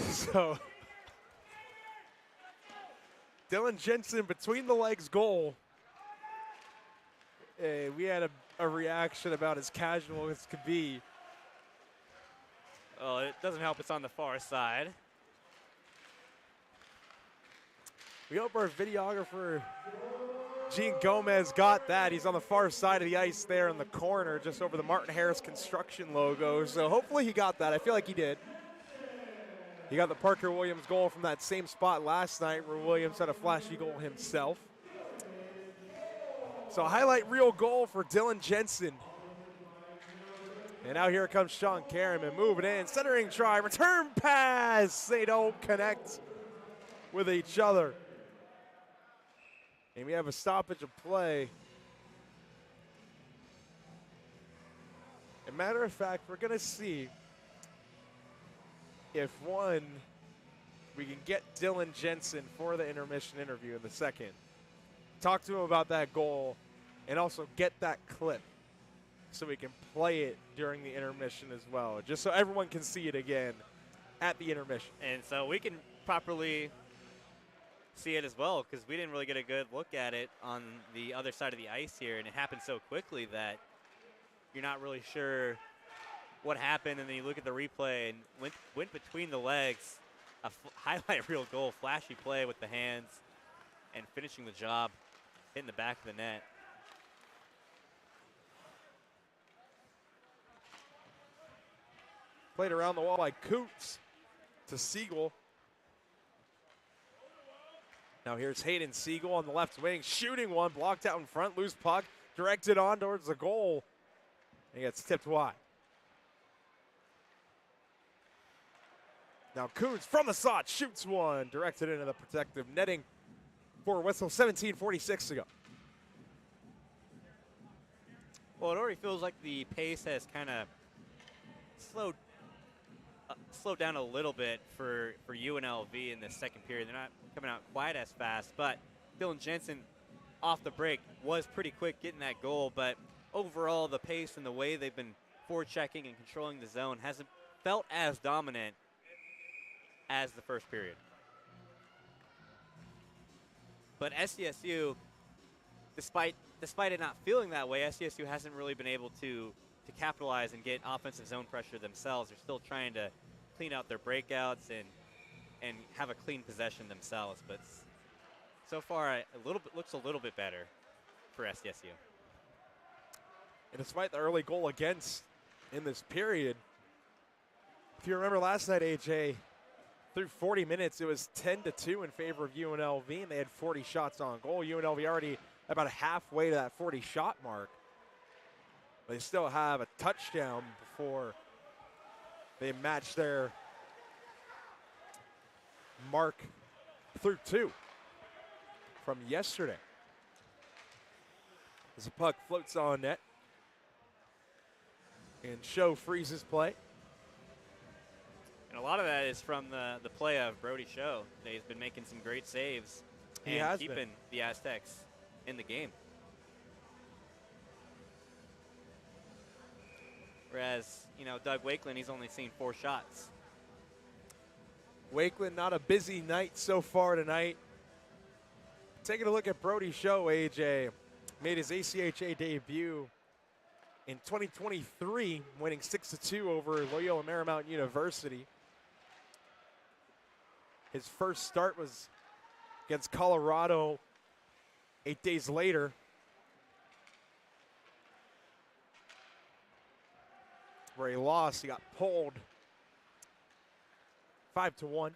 So, Dylan Jensen between the legs goal. We had a reaction about as casual as could be. Well, it doesn't help it's on the far side. We hope our videographer, Gene Gomez, got that. He's on the far side of the ice there in the corner, just over the Martin Harris Construction logo. So hopefully he got that. I feel like he did. He got the Parker Williams goal from that same spot last night where Williams had a flashy goal himself. So a highlight reel goal for Dylan Jensen. And now here comes Sean Kerriman moving in, centering try, return pass. They don't connect with each other. And we have a stoppage of play. As a matter of fact, we're going to see if we can get Dylan Jensen for the intermission interview in the second. Talk to him about that goal and also get that clip so we can play it during the intermission as well, just so everyone can see it again at the intermission. And so we can properly see it as well, because we didn't really get a good look at it on the other side of the ice here, and it happened so quickly that you're not really sure what happened, and then you look at the replay and went between the legs, a highlight reel goal, flashy play with the hands, and finishing the job, hitting the back of the net. Played around the wall by Coots to Siegel. Now here's Hayden Siegel on the left wing, shooting one, blocked out in front, loose puck, directed on towards the goal. And he gets tipped wide. Now Coots from the slot shoots one, directed into the protective netting for a whistle, 17:46 to go. Well, it already feels like the pace has kind of slowed down a little bit for UNLV in the second period. They're not coming out quite as fast, but Dylan Jensen off the break was pretty quick getting that goal, but overall the pace and the way they've been forechecking and controlling the zone hasn't felt as dominant as the first period. But SDSU, despite it not feeling that way, SDSU hasn't really been able to capitalize and get offensive zone pressure themselves. They're still trying to clean out their breakouts and have a clean possession themselves. But so far, looks a little bit better for SDSU. And despite the early goal against in this period, if you remember last night, AJ, through 40 minutes, it was 10-2 in favor of UNLV, and they had 40 shots on goal. UNLV already about halfway to that 40-shot mark. They still have a touchdown before they match their mark through 2 from yesterday. As the puck floats on net, and Show freezes play. And a lot of that is from the play of Brody Show. He's been making some great saves and keeping the Aztecs in the game. Whereas, Doug Wakeland, he's only seen 4 shots. Wakeland, not a busy night so far tonight. Taking a look at Brody Show, AJ. Made his ACHA debut in 2023, winning 6-2 over Loyola Marymount University. His first start was against Colorado 8 days later. Where he lost, he got pulled 5-1.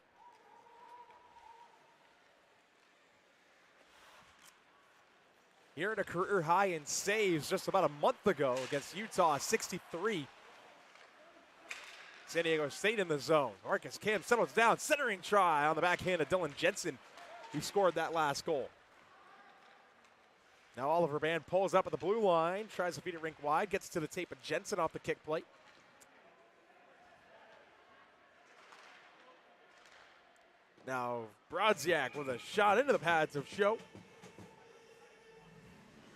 Here at a career high in saves just about a month ago against Utah, 63. San Diego State in the zone. Marcus Cam settles down, centering try on the backhand of Dylan Jensen, who scored that last goal. Now Oliver Band pulls up at the blue line, tries to feed it rink wide, gets to the tape of Jensen off the kick plate. Now Brodziak with a shot into the pads of Show,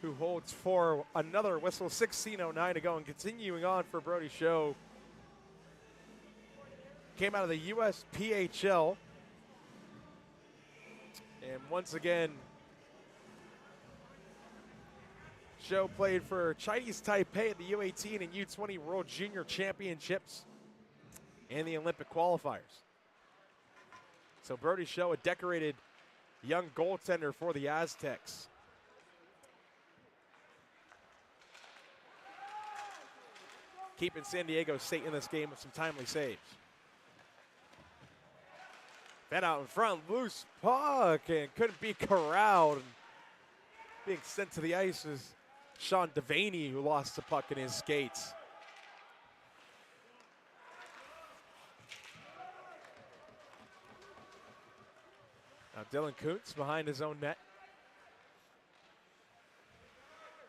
who holds for another whistle, 16:09 to go, and continuing on for Brody Show. Came out of the USPHL, and once again, Show played for Chinese Taipei at the U18 and U20 World Junior Championships and the Olympic qualifiers. So Brody Show, a decorated young goaltender for the Aztecs. Keeping San Diego State in this game with some timely saves. Fed out in front, loose puck, and couldn't be corralled. And being sent to the ice is Sean Devaney, who lost the puck in his skates. Now Dylan Kuntz behind his own net.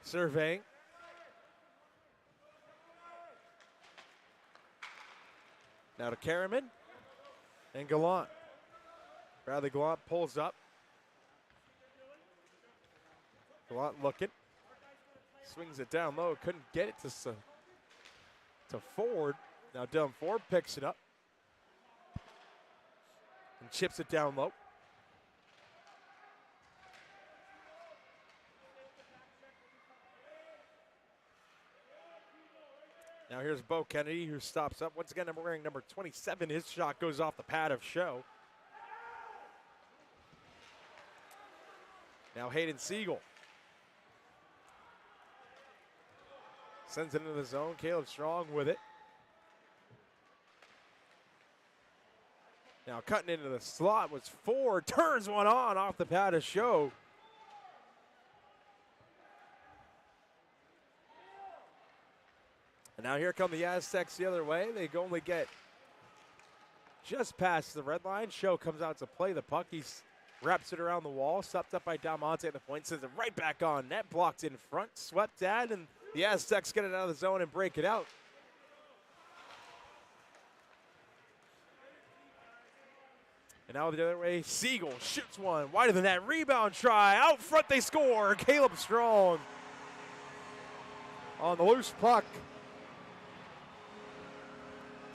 Surveying. Now to Karaman and Gallant. Bradley Gallant pulls up. Gallant looking. Swings it down low. Couldn't get it to Ford. Now Dylan Ford picks it up and chips it down low. Now here's Bo Kennedy, who stops up. Once again, wearing number 27. His shot goes off the pad of Show. Now Hayden Siegel sends it into the zone. Caleb Strong with it. Now cutting into the slot was Ford. Turns one on off the pad of Show. And now here come the Aztecs the other way. They only get just past the red line. Show comes out to play the puck. He wraps it around the wall. Stopped up by Dalmonte at the point. Sends it right back on net. Blocked in front. Swept at, and the Aztecs get it out of the zone and break it out. And now the other way, Siegel shoots one. Wider than that. Rebound try. Out front they score. Caleb Strong on the loose puck.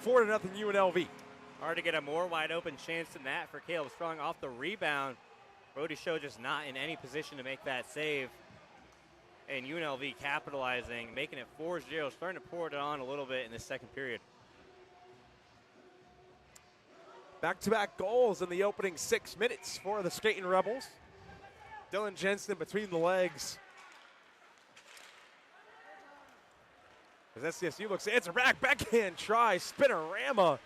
4-0 UNLV. Hard to get a more wide open chance than that for Caleb Strong off the rebound. Brody Show just not in any position to make that save. And UNLV capitalizing, making it 4-0, starting to pour it on a little bit in the second period. Back-to-back goals in the opening 6 minutes for the Skating Rebels. Dylan Jensen between the legs. As SDSU looks to answer back, backhand try, spinorama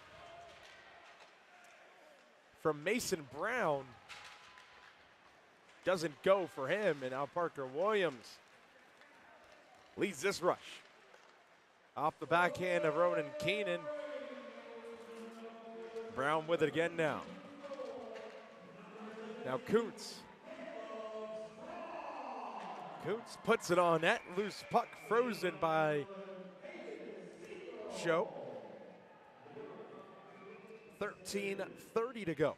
from Mason Brown. Doesn't go for him, and now Parker Williams leads this rush. Off the backhand of Ronan Keenan. Brown with it again now. Now Kuntz. Kuntz puts it on net. Loose puck frozen by Show. 13:30 to go.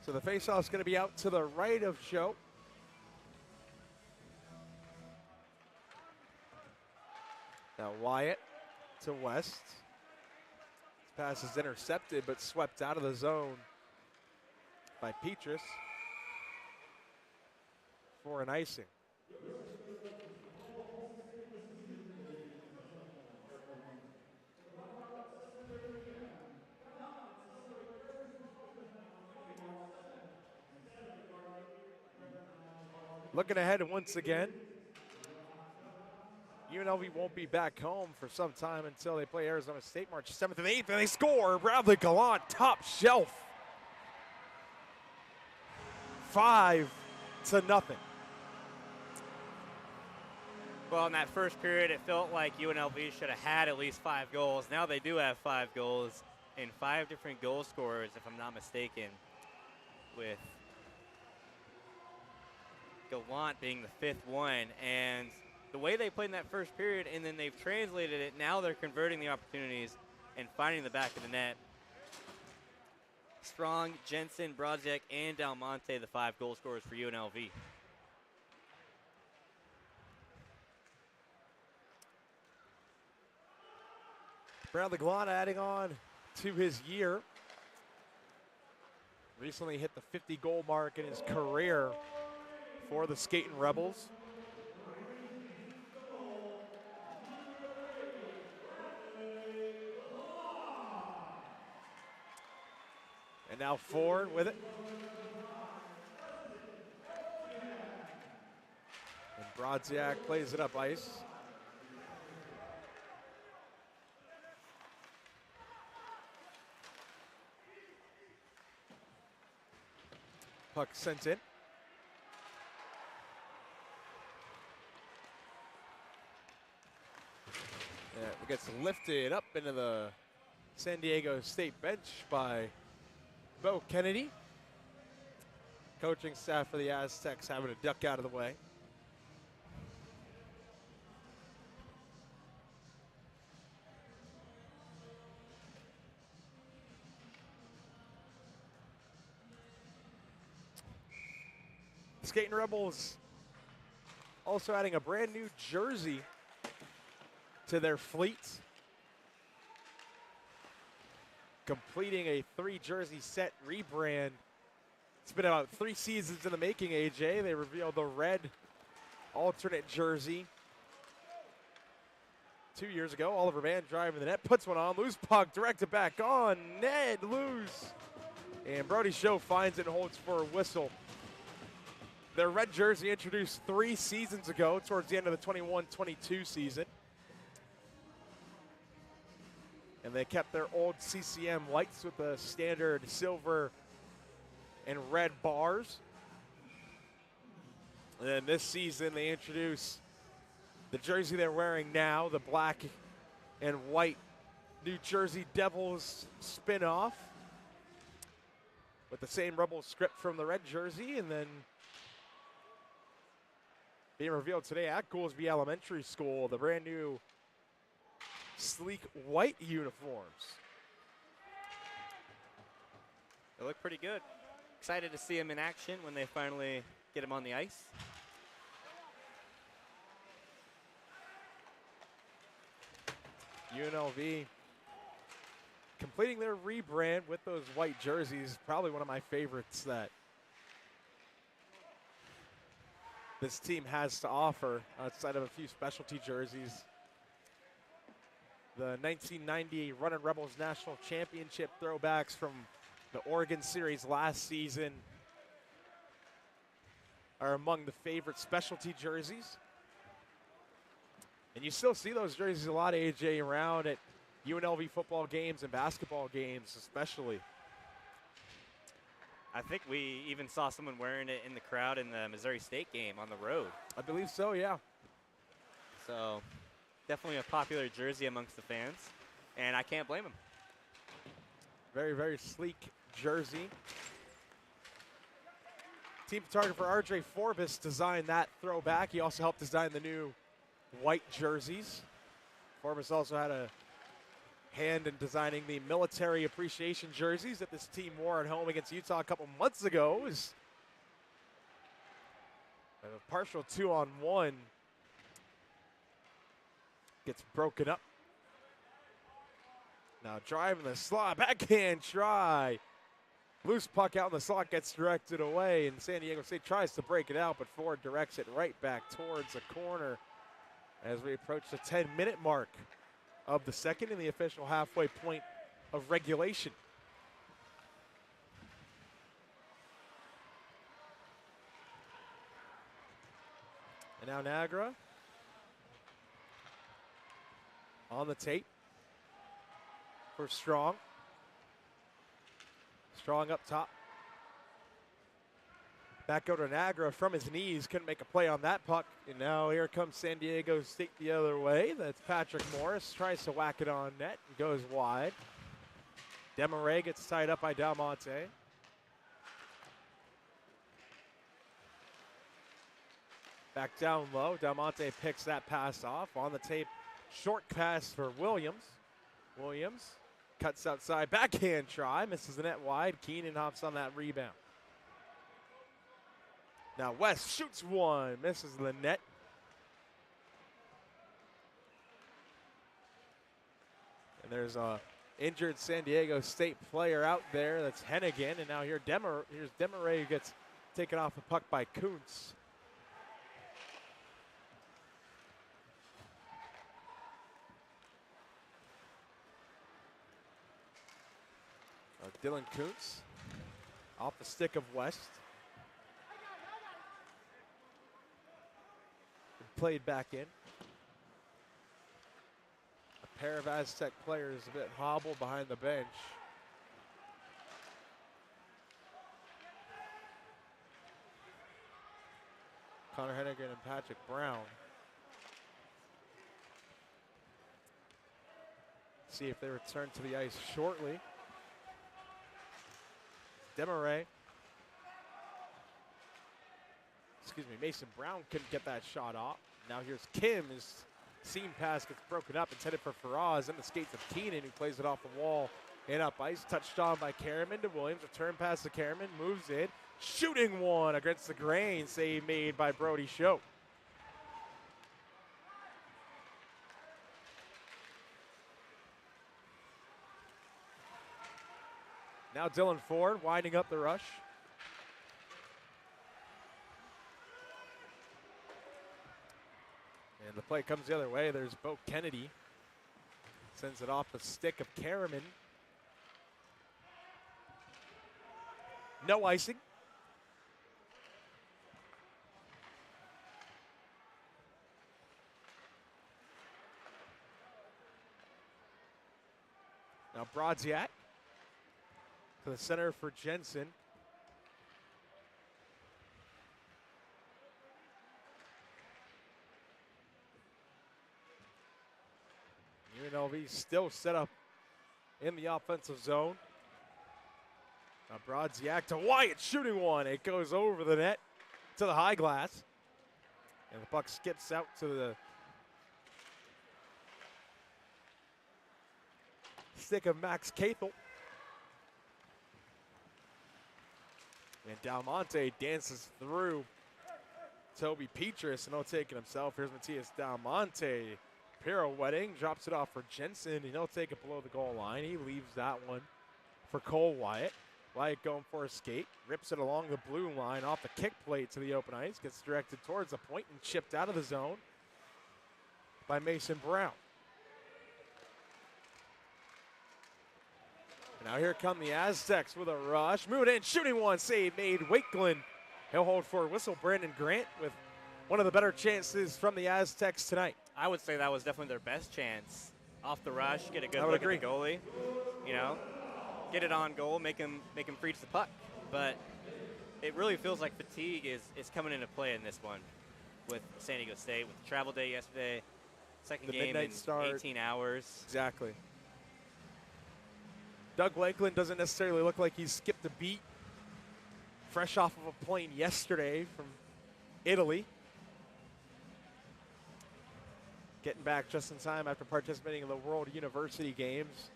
So the faceoff's going to be out to the right of Show. Now Wyatt to West. This pass is intercepted but swept out of the zone by Petrus for an icing. Looking ahead once again. UNLV won't be back home for some time until they play Arizona State March 7th and 8th, and they score. Bradley Gallant, top shelf. 5-0. Well, in that first period, it felt like UNLV should have had at least 5 goals. Now they do have 5 goals and 5 different goal scorers, if I'm not mistaken, with Gallant being the 5th one. And the way they played in that first period, and then they've translated it, now they're converting the opportunities and finding the back of the net. Strong, Jensen, Brodziak, and Dalmonte, the 5 goal scorers for UNLV. Bradley Gallant adding on to his year. Recently hit the 50-goal mark in his career for the Skating Rebels. And now Ford with it. And Brodziak plays it up ice. Puck sent in. It gets lifted up into the San Diego State bench by Bo Kennedy. Coaching staff for the Aztecs having to duck out of the way. Skating Rebels also adding a brand new jersey to their fleet. Completing a 3-jersey set rebrand. It's been about 3 seasons in the making, AJ. They revealed the red alternate jersey 2 years ago. Oliver Mann driving the net, puts one on, loose puck, directed back on, Ned loose. And Brody Show finds it and holds for a whistle. Their red jersey introduced 3 seasons ago towards the end of the 21-22 season. And they kept their old CCM whites with the standard silver and red bars. And then this season they introduced the jersey they're wearing now, the black and white New Jersey Devils spin-off with the same Rebel script from the red jersey, and then being revealed today at Goolsby Elementary School, the brand new sleek white uniforms. They look pretty good. Excited to see him in action when they finally get him on the ice. UNLV completing their rebrand with those white jerseys. Probably one of my favorites that this team has to offer outside of a few specialty jerseys. The 1990 Runnin' Rebels National Championship throwbacks from the Oregon Series last season are among the favorite specialty jerseys. And you still see those jerseys a lot, AJ, around at UNLV football games and basketball games especially. I think we even saw someone wearing it in the crowd in the Missouri State game on the road. I believe so, yeah. So definitely a popular jersey amongst the fans, and I can't blame him. Very, very sleek jersey. Team photographer RJ Forbes designed that throwback. He also helped design the new white jerseys. Forbes also had a hand in designing the military appreciation jerseys that this team wore at home against Utah a couple months ago. It was a partial 2-on-1 gets broken up. Now driving the slot, backhand try. Loose puck out in the slot gets directed away, and San Diego State tries to break it out, but Ford directs it right back towards the corner as we approach the 10-minute mark of the second and the official halfway point of regulation. And now Niagara on the tape for Strong. Strong up top. Back over to Niagara from his knees. Couldn't make a play on that puck. And now here comes San Diego State the other way. That's Patrick Morris. Tries to whack it on net. Goes wide. Demaray gets tied up by Del Monte. Back down low. Del Monte picks that pass off. On the tape, short pass for Williams. Williams cuts outside. Backhand try. Misses the net wide. Keenan hops on that rebound. Now West shoots one. Misses the net. And there's a injured San Diego State player out there. That's Hennigan. And now here's Demaray, who gets taken off the puck by Kuntz. Dylan Kuntz off the stick of West. Played back in. A pair of Aztec players a bit hobbled behind the bench. Connor Hennigan and Patrick Brown. see if they return to the ice shortly. Demaray. Mason Brown couldn't get that shot off. Now here's Kim. His seam pass gets broken up. It's headed for Faraz. And the skates of Keenan, who plays it off the wall and up ice. Touched on by Karaman to Williams. Return pass to Karaman. Moves it. Shooting one against the grain. Save made by Brody Show. Now Dylan Ford winding up the rush. And the play comes the other way. There's Bo Kennedy. Sends it off the stick of Karaman. No icing. Now Brodziak to the center for Jensen. UNLV still set up in the offensive zone. Now Brodziak to Wyatt, shooting one. It goes over the net to the high glass. And the puck skips out to the stick of Max Cathel. And Dalmonte dances through Toby Petrus, and he'll take it himself. Here's Matias Dalmonte. Pirouetting, drops it off for Jensen, and he'll take it below the goal line. He leaves that one for Cole Wyatt. Wyatt going for a skate, rips it along the blue line off the kick plate to the open ice, gets directed towards the point and chipped out of the zone by Mason Brown. And now here come the Aztecs with a rush. Moving in, shooting one, save made. Wakeland. He'll hold for a whistle. Brandon Grant with one of the better chances from the Aztecs tonight. I would say that was definitely their best chance. Off the rush, get a good look at the goalie. You know, get it on goal, make him reach the puck. But it really feels like fatigue is coming into play in this one with San Diego State, with the travel day yesterday, second game in start. 18 hours. Exactly. Doug Wakeland doesn't necessarily look like he's skipped a beat. Fresh off of a plane yesterday from Italy. Getting back just in time after participating in the World University Games.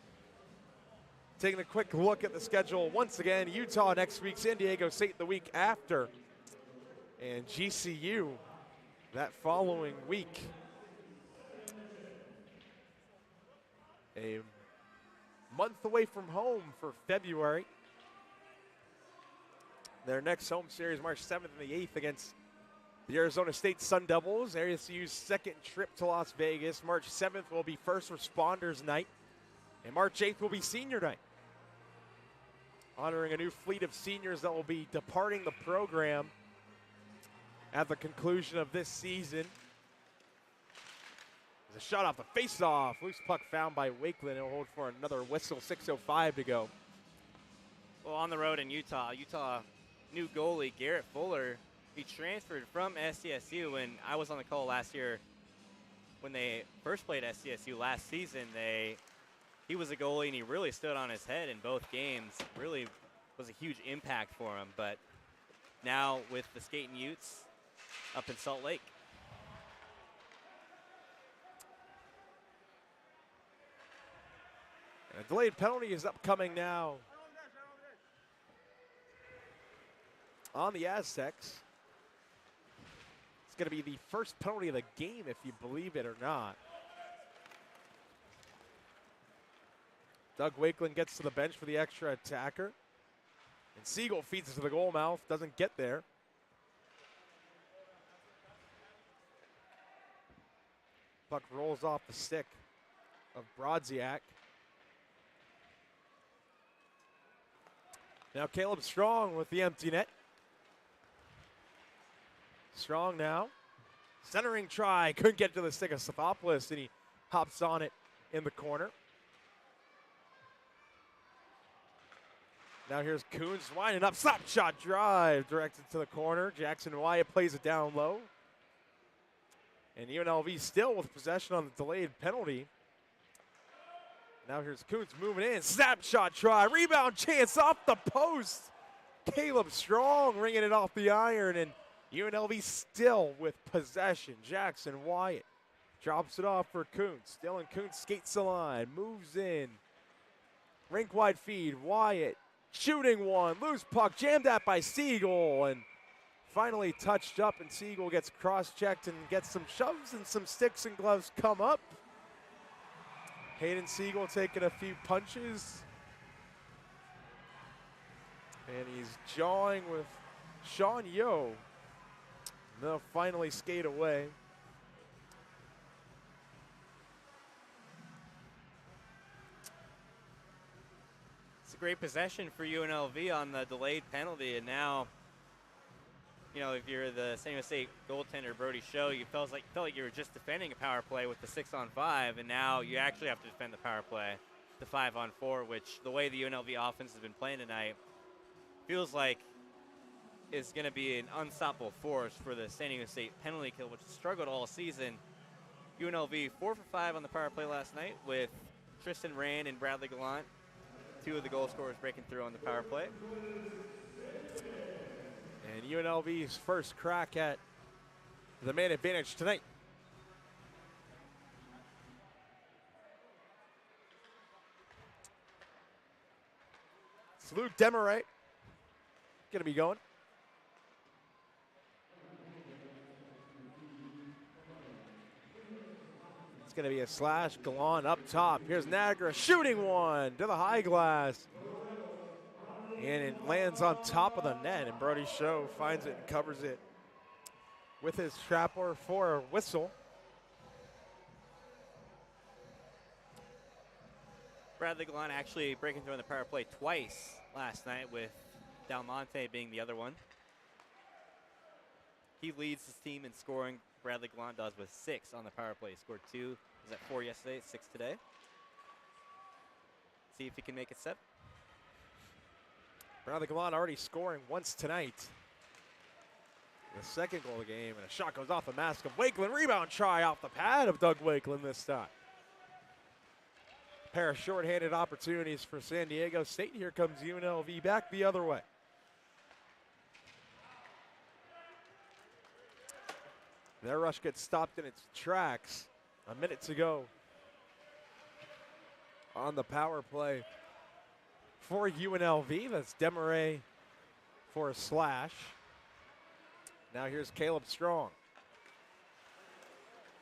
Taking a quick look at the schedule once again. Utah next week, San Diego State the week after, and GCU that following week. A month away from home for February. Their next home series, March 7th and the 8th against the Arizona State Sun Devils. ASU's second trip to Las Vegas. March 7th will be First Responders Night. And March 8th will be Senior Night. Honoring a new fleet of seniors that will be departing the program at the conclusion of this season. There's a shot off the faceoff. Loose puck found by Wakeland. He'll hold for another whistle. 6:05 to go. Well, on the road in Utah, new goalie Garrett Fuller, he transferred from SDSU, and I was on the call last year when they first played SDSU last season. He was a goalie, and he really stood on his head in both games. Really was a huge impact for him. But now with the Skating Utes up in Salt Lake. And a delayed penalty is upcoming now on the Aztecs. It's going to be the first penalty of the game, if you believe it or not. Doug Wakeland gets to the bench for the extra attacker. And Siegel feeds it to the goal mouth, doesn't get there. Puck rolls off the stick of Brodziak. Now Caleb Strong with the empty net. Strong now. Centering try. Couldn't get to the stick of Safopoulos, and he hops on it in the corner. Now here's Coons winding up. Slap shot drive directed to the corner. Jackson Wyatt plays it down low. And UNLV still with possession on the delayed penalty. Now here's Kuntz moving in. Snapshot try. Rebound chance off the post. Caleb Strong ringing it off the iron, and UNLV still with possession. Jackson Wyatt drops it off for Kuntz. Dylan Kuntz skates the line, moves in. Rink wide feed. Wyatt shooting one. Loose puck jammed at by Siegel, and finally touched up, and Siegel gets cross-checked and gets some shoves, and some sticks and gloves come up. Hayden Siegel taking a few punches. And he's jawing with Sean Yo. And they'll finally skate away. It's a great possession for UNLV on the delayed penalty, and now, you know, if you're the San Diego State goaltender Brody Show, you felt like you were just defending a power play with the 6-on-5, and now you actually have to defend the power play, the 5-on-4, which the way the UNLV offense has been playing tonight feels like is going to be an unstoppable force for the San Diego State penalty kill, which has struggled all season. UNLV 4 for 5 on the power play last night, with Tristan Rand and Bradley Gallant, two of the goal scorers, breaking through on the power play. And UNLV's first crack at the man advantage tonight. It's Luke Demaray going to be going. It's going to be a slash. Gallant up top. Here's Niagara shooting one to the high glass. And it lands on top of the net, and Brody Show finds it and covers it with his trapper for a whistle. Bradley Gallant actually breaking through on the power play twice last night, with Del Monte being the other one. He leads his team in scoring. Bradley Gallant does with 6 on the power play. He scored 2. He was at 4 yesterday, 6 today. See if he can make it 7. Bradley Gallant already scoring once tonight. The second goal of the game, and a shot goes off the mask of Wakeland. Rebound try off the pad of Doug Wakeland this time. Pair of shorthanded opportunities for San Diego State. Here comes UNLV back the other way. Their rush gets stopped in its tracks. A minute to go on the power play for UNLV. That's Demaray for a slash. Now here's Caleb Strong.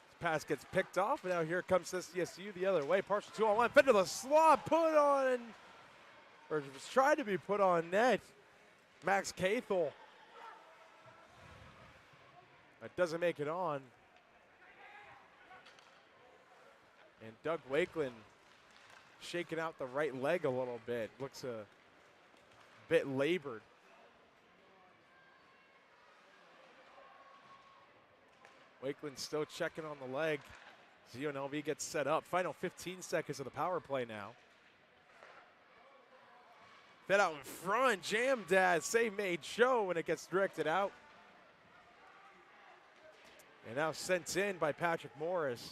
This pass gets picked off, and now here comes SDSU the other way. Partial 2-on-1. Fed to the slot, put on, or was tried to be put on net. Max Cathel. That doesn't make it on. And Doug Wakeland shaking out the right leg a little bit. Looks a bit labored. Wakeland still checking on the leg as UNLV gets set up. Final 15 seconds of the power play now. Fed out in front, Jam Dad, save made show, and it gets directed out. And now sent in by Patrick Morris.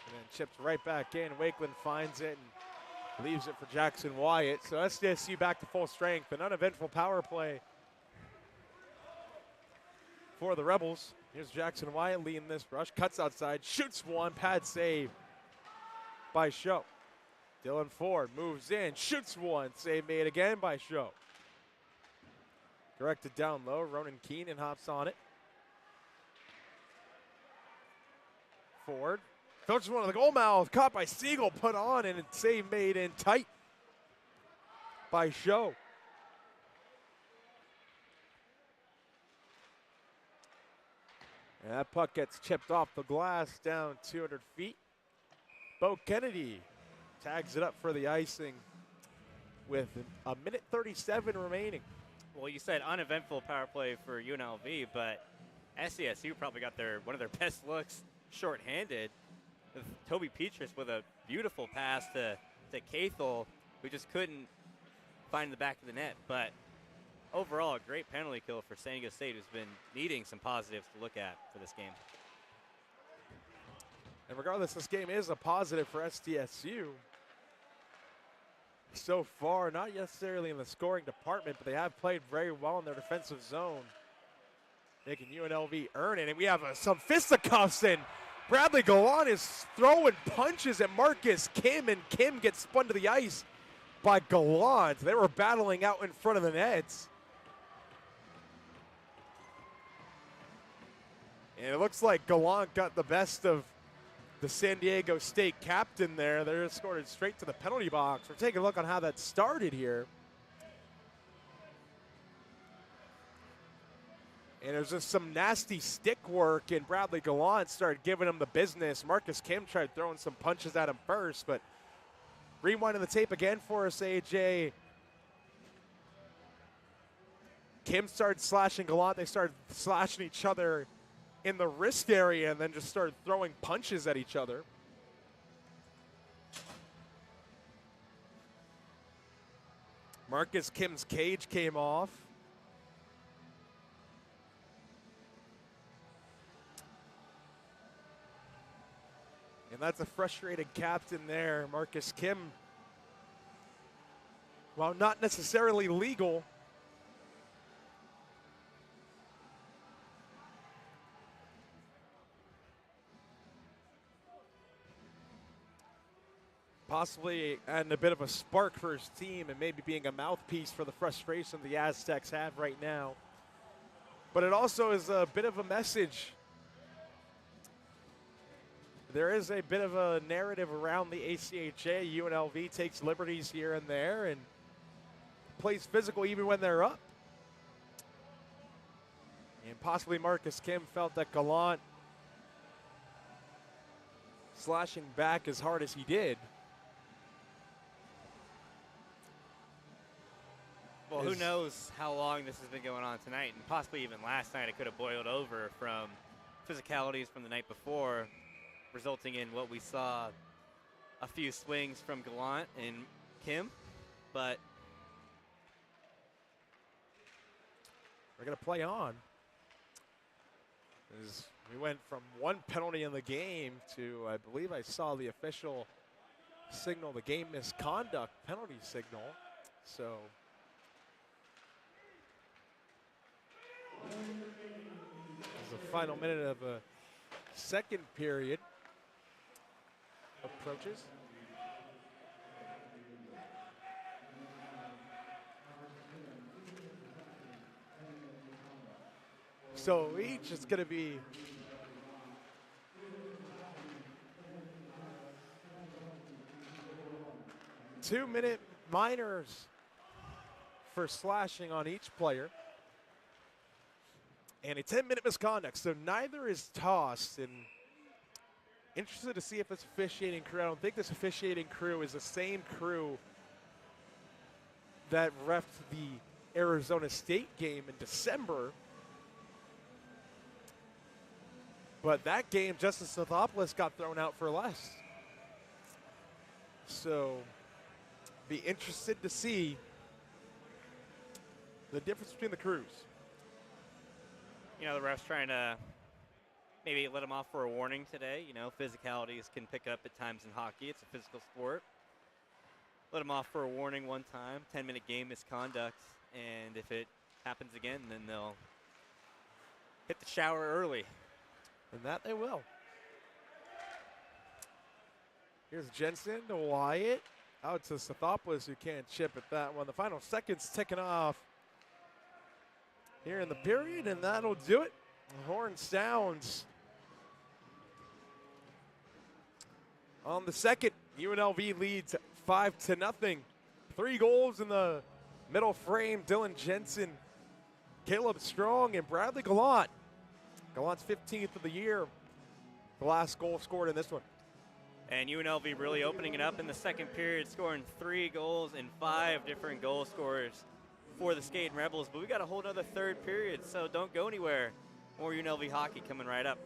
And then chipped right back in. Wakeland finds it and leaves it for Jackson Wyatt. So SDSU back to full strength. An uneventful power play for the Rebels. Here's Jackson Wyatt leading this rush. Cuts outside, shoots one, pad save by Show. Dylan Ford moves in, shoots one, save made again by Show. Directed down low, Ronan Keenan hops on it. Ford filters one of the goal mouth, caught by Siegel, put on, and a save made in tight by Show. And that puck gets chipped off the glass down 200 feet. Bo Kennedy tags it up for the icing with a minute 37 remaining. Well, you said uneventful power play for UNLV, but SDSU probably got one of their best looks shorthanded, with Toby Petrus with a beautiful pass to Cathel, who just couldn't find the back of the net. But overall, a great penalty kill for San Diego State, who's been needing some positives to look at for this game. And regardless, this game is a positive for SDSU. So far, not necessarily in the scoring department, but they have played very well in their defensive zone, making UNLV earn it. And we have some fisticuffs, and Bradley Gallant is throwing punches at Marcus Kim, and Kim gets spun to the ice by Gallant. They were battling out in front of the nets. And it looks like Gallant got the best of the San Diego State captain there. They're escorted straight to the penalty box. We're taking a look on how that started here. And there's just some nasty stick work, and Bradley Gallant started giving him the business. Marcus Kim tried throwing some punches at him first, but rewinding the tape again for us, AJ. Kim started slashing Gallant. They started slashing each other in the wrist area and then just started throwing punches at each other. Marcus Kim's cage came off. And that's a frustrated captain there. Marcus Kim, while not necessarily legal, possibly adding a bit of a spark for his team and maybe being a mouthpiece for the frustration the Aztecs have right now. But it also is a bit of a message. There is a bit of a narrative around the ACHA. UNLV takes liberties here and there and plays physical even when they're up. And possibly Marcus Kim felt that Gallant slashing back as hard as he did. Well, who knows how long this has been going on tonight, and possibly even last night it could have boiled over from physicalities from the night before, resulting in what we saw, a few swings from Gallant and Kim, but we're going to play on. As we went from one penalty in the game to, I believe I saw the official signal, the game misconduct penalty signal. So as the final minute of a second period approaches. So each is going to be two-minute minors for slashing on each player. And a 10-minute misconduct, so neither is tossed. And interested to see if this officiating crew, I don't think this officiating crew is the same crew that reffed the Arizona State game in December. But that game, Justice Sothopoulos got thrown out for less. So be interested to see the difference between the crews. you know, the refs trying to maybe let him off for a warning today. You know, physicalities can pick up at times in hockey. It's a physical sport. Let him off for a warning one time, 10-minute game misconduct, and if it happens again, then they'll hit the shower early. And that they will. Here's Jensen to Wyatt. Out to Sothopoulos, who can't chip at that one. The final seconds ticking off here in the period, and that'll do it. The horn sounds. On the second, UNLV leads 5-0. 3 goals in the middle frame. Dylan Jensen, Caleb Strong, and Bradley Gallant. Gallant's 15th of the year. The last goal scored in this one. And UNLV really opening it up in the second period, scoring 3 goals and 5 different goal scorers for the Skating Rebels. But we got a whole other third period, so don't go anywhere. More UNLV hockey coming right up.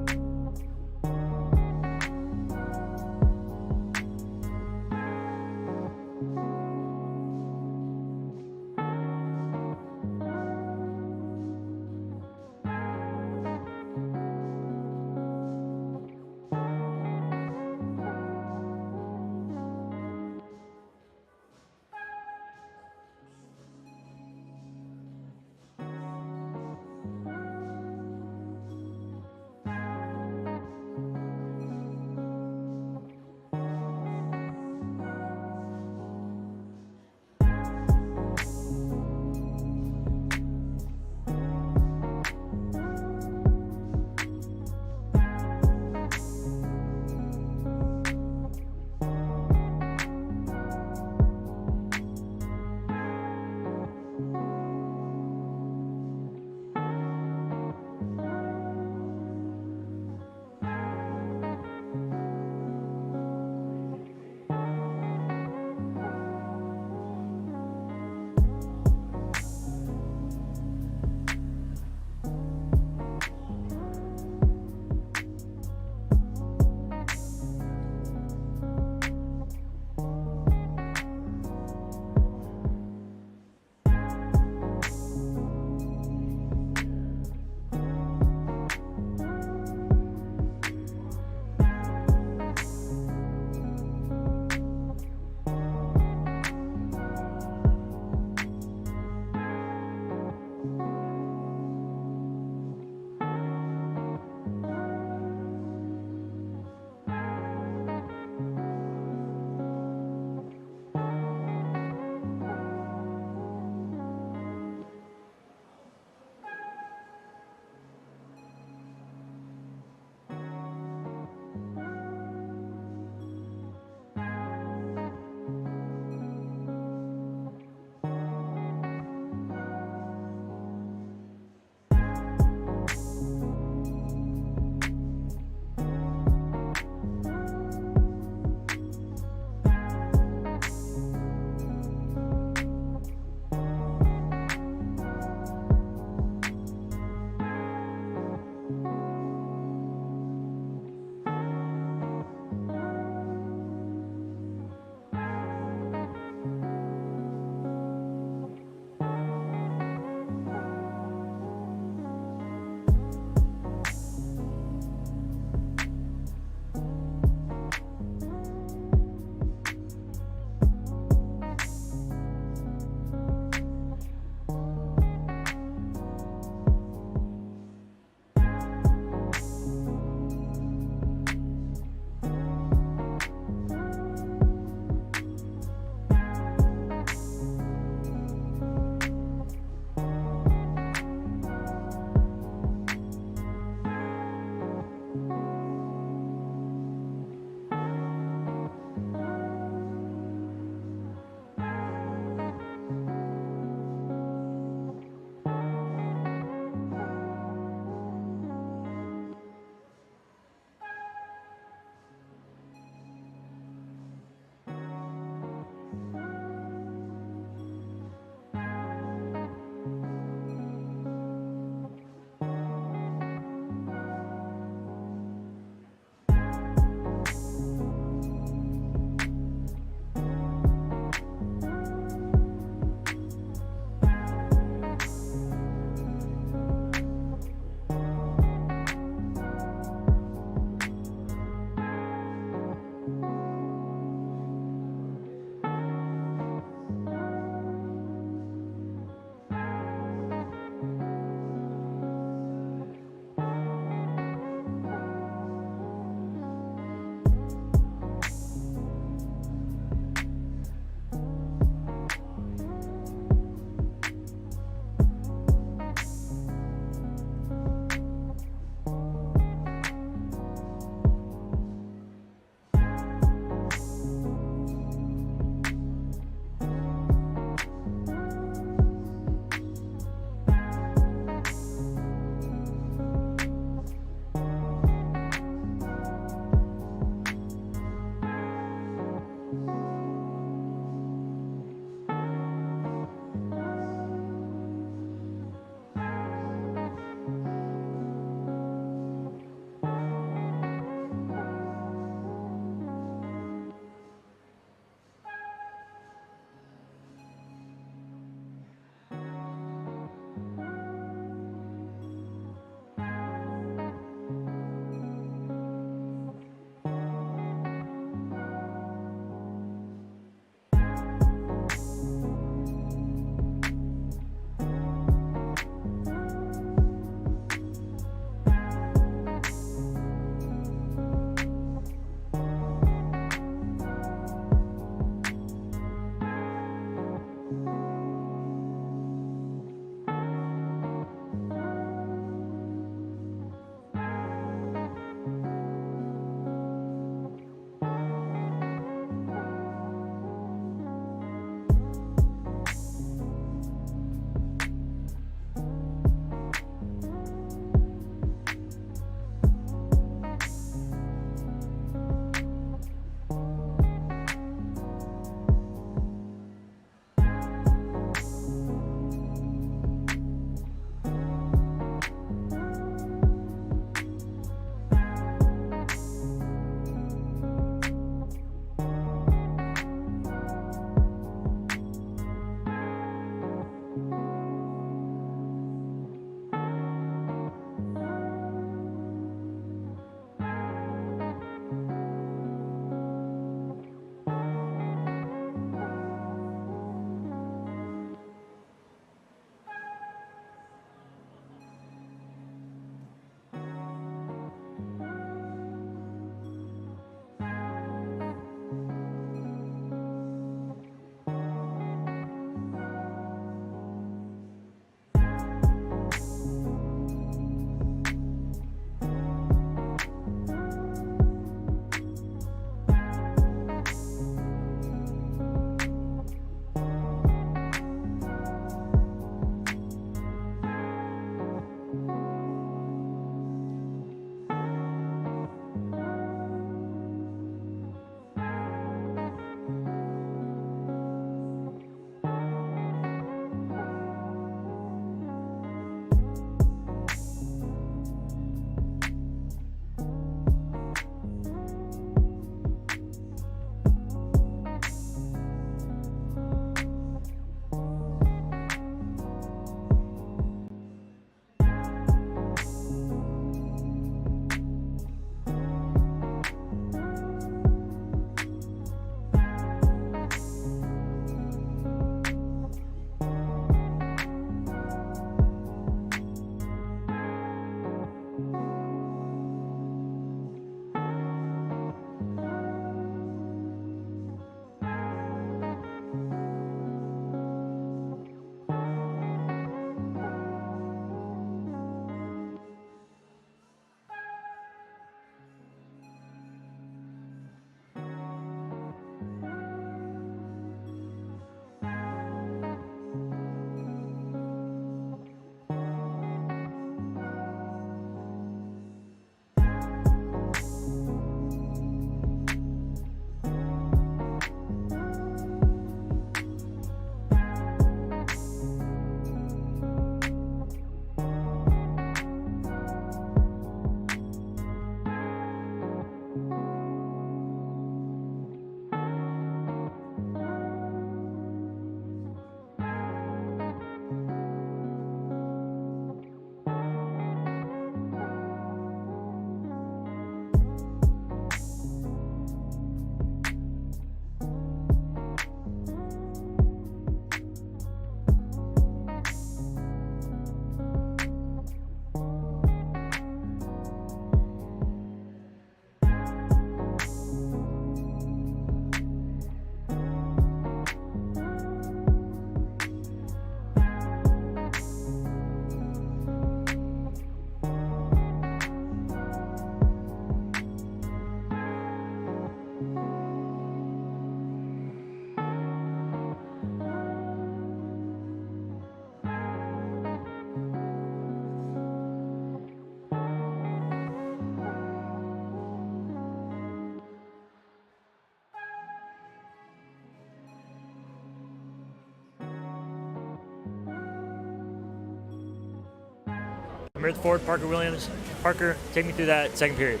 I'm here with forward Parker Williams. Parker, take me through that second period.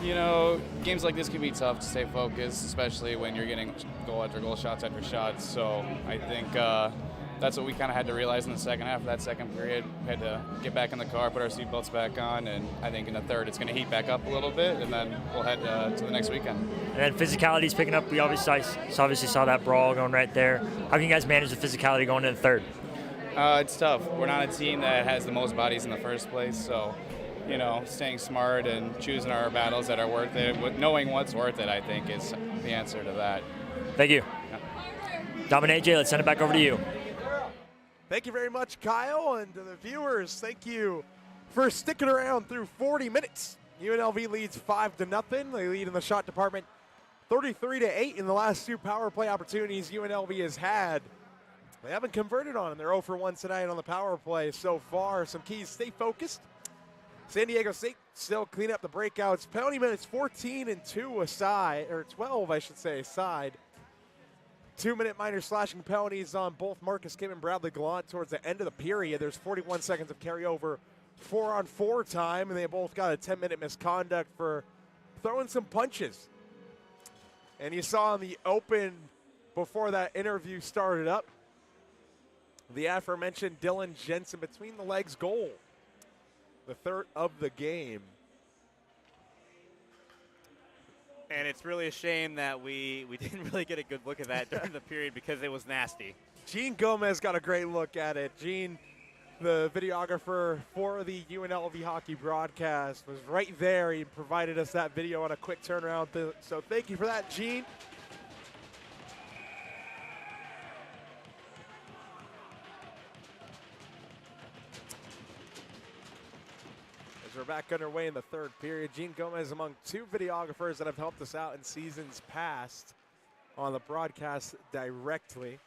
You know, games like this can be tough to stay focused, especially when you're getting goal after goal, shots after shots. So I think that's what we kind of had to realize in the second half of that second period. We had to get back in the car, put our seatbelts back on, and I think in the third it's going to heat back up a little bit, and then we'll head to the next weekend. And then physicality is picking up. We obviously saw that brawl going right there. How can you guys manage the physicality going into the third? It's tough. We're not a team that has the most bodies in the first place, so you know, staying smart and choosing our battles that are worth it, knowing what's worth it, I think, is the answer to that. Thank you. Yeah. Dom and AJ, let's send it back over to you. Thank you very much, Kyle, and to the viewers, thank you for sticking around through 40 minutes. UNLV leads 5-0. They lead in the shot department 33-8 in the last 2 power play opportunities UNLV has had. They haven't converted on them. They're 0 for 1 tonight on the power play so far. Some keys: stay focused. San Diego State still clean up the breakouts. Penalty minutes 14 and 2 aside, or 12, I should say, aside. 2-minute minor slashing penalties on both Marcus Kim and Bradley Gallant towards the end of the period. There's 41 seconds of carryover 4-on-4 time, and they both got a 10-minute misconduct for throwing some punches. And you saw in the open before that interview started up, the aforementioned Dylan Jensen between the legs goal. The third of the game. And it's really a shame that we didn't really get a good look at that during the period because it was nasty. Gene Gomez got a great look at it. Gene, the videographer for the UNLV hockey broadcast, was right there. He provided us that video on a quick turnaround. So thank you for that, Gene. We're back underway in the third period. Gene Gomez among 2 videographers that have helped us out in seasons past on the broadcast directly.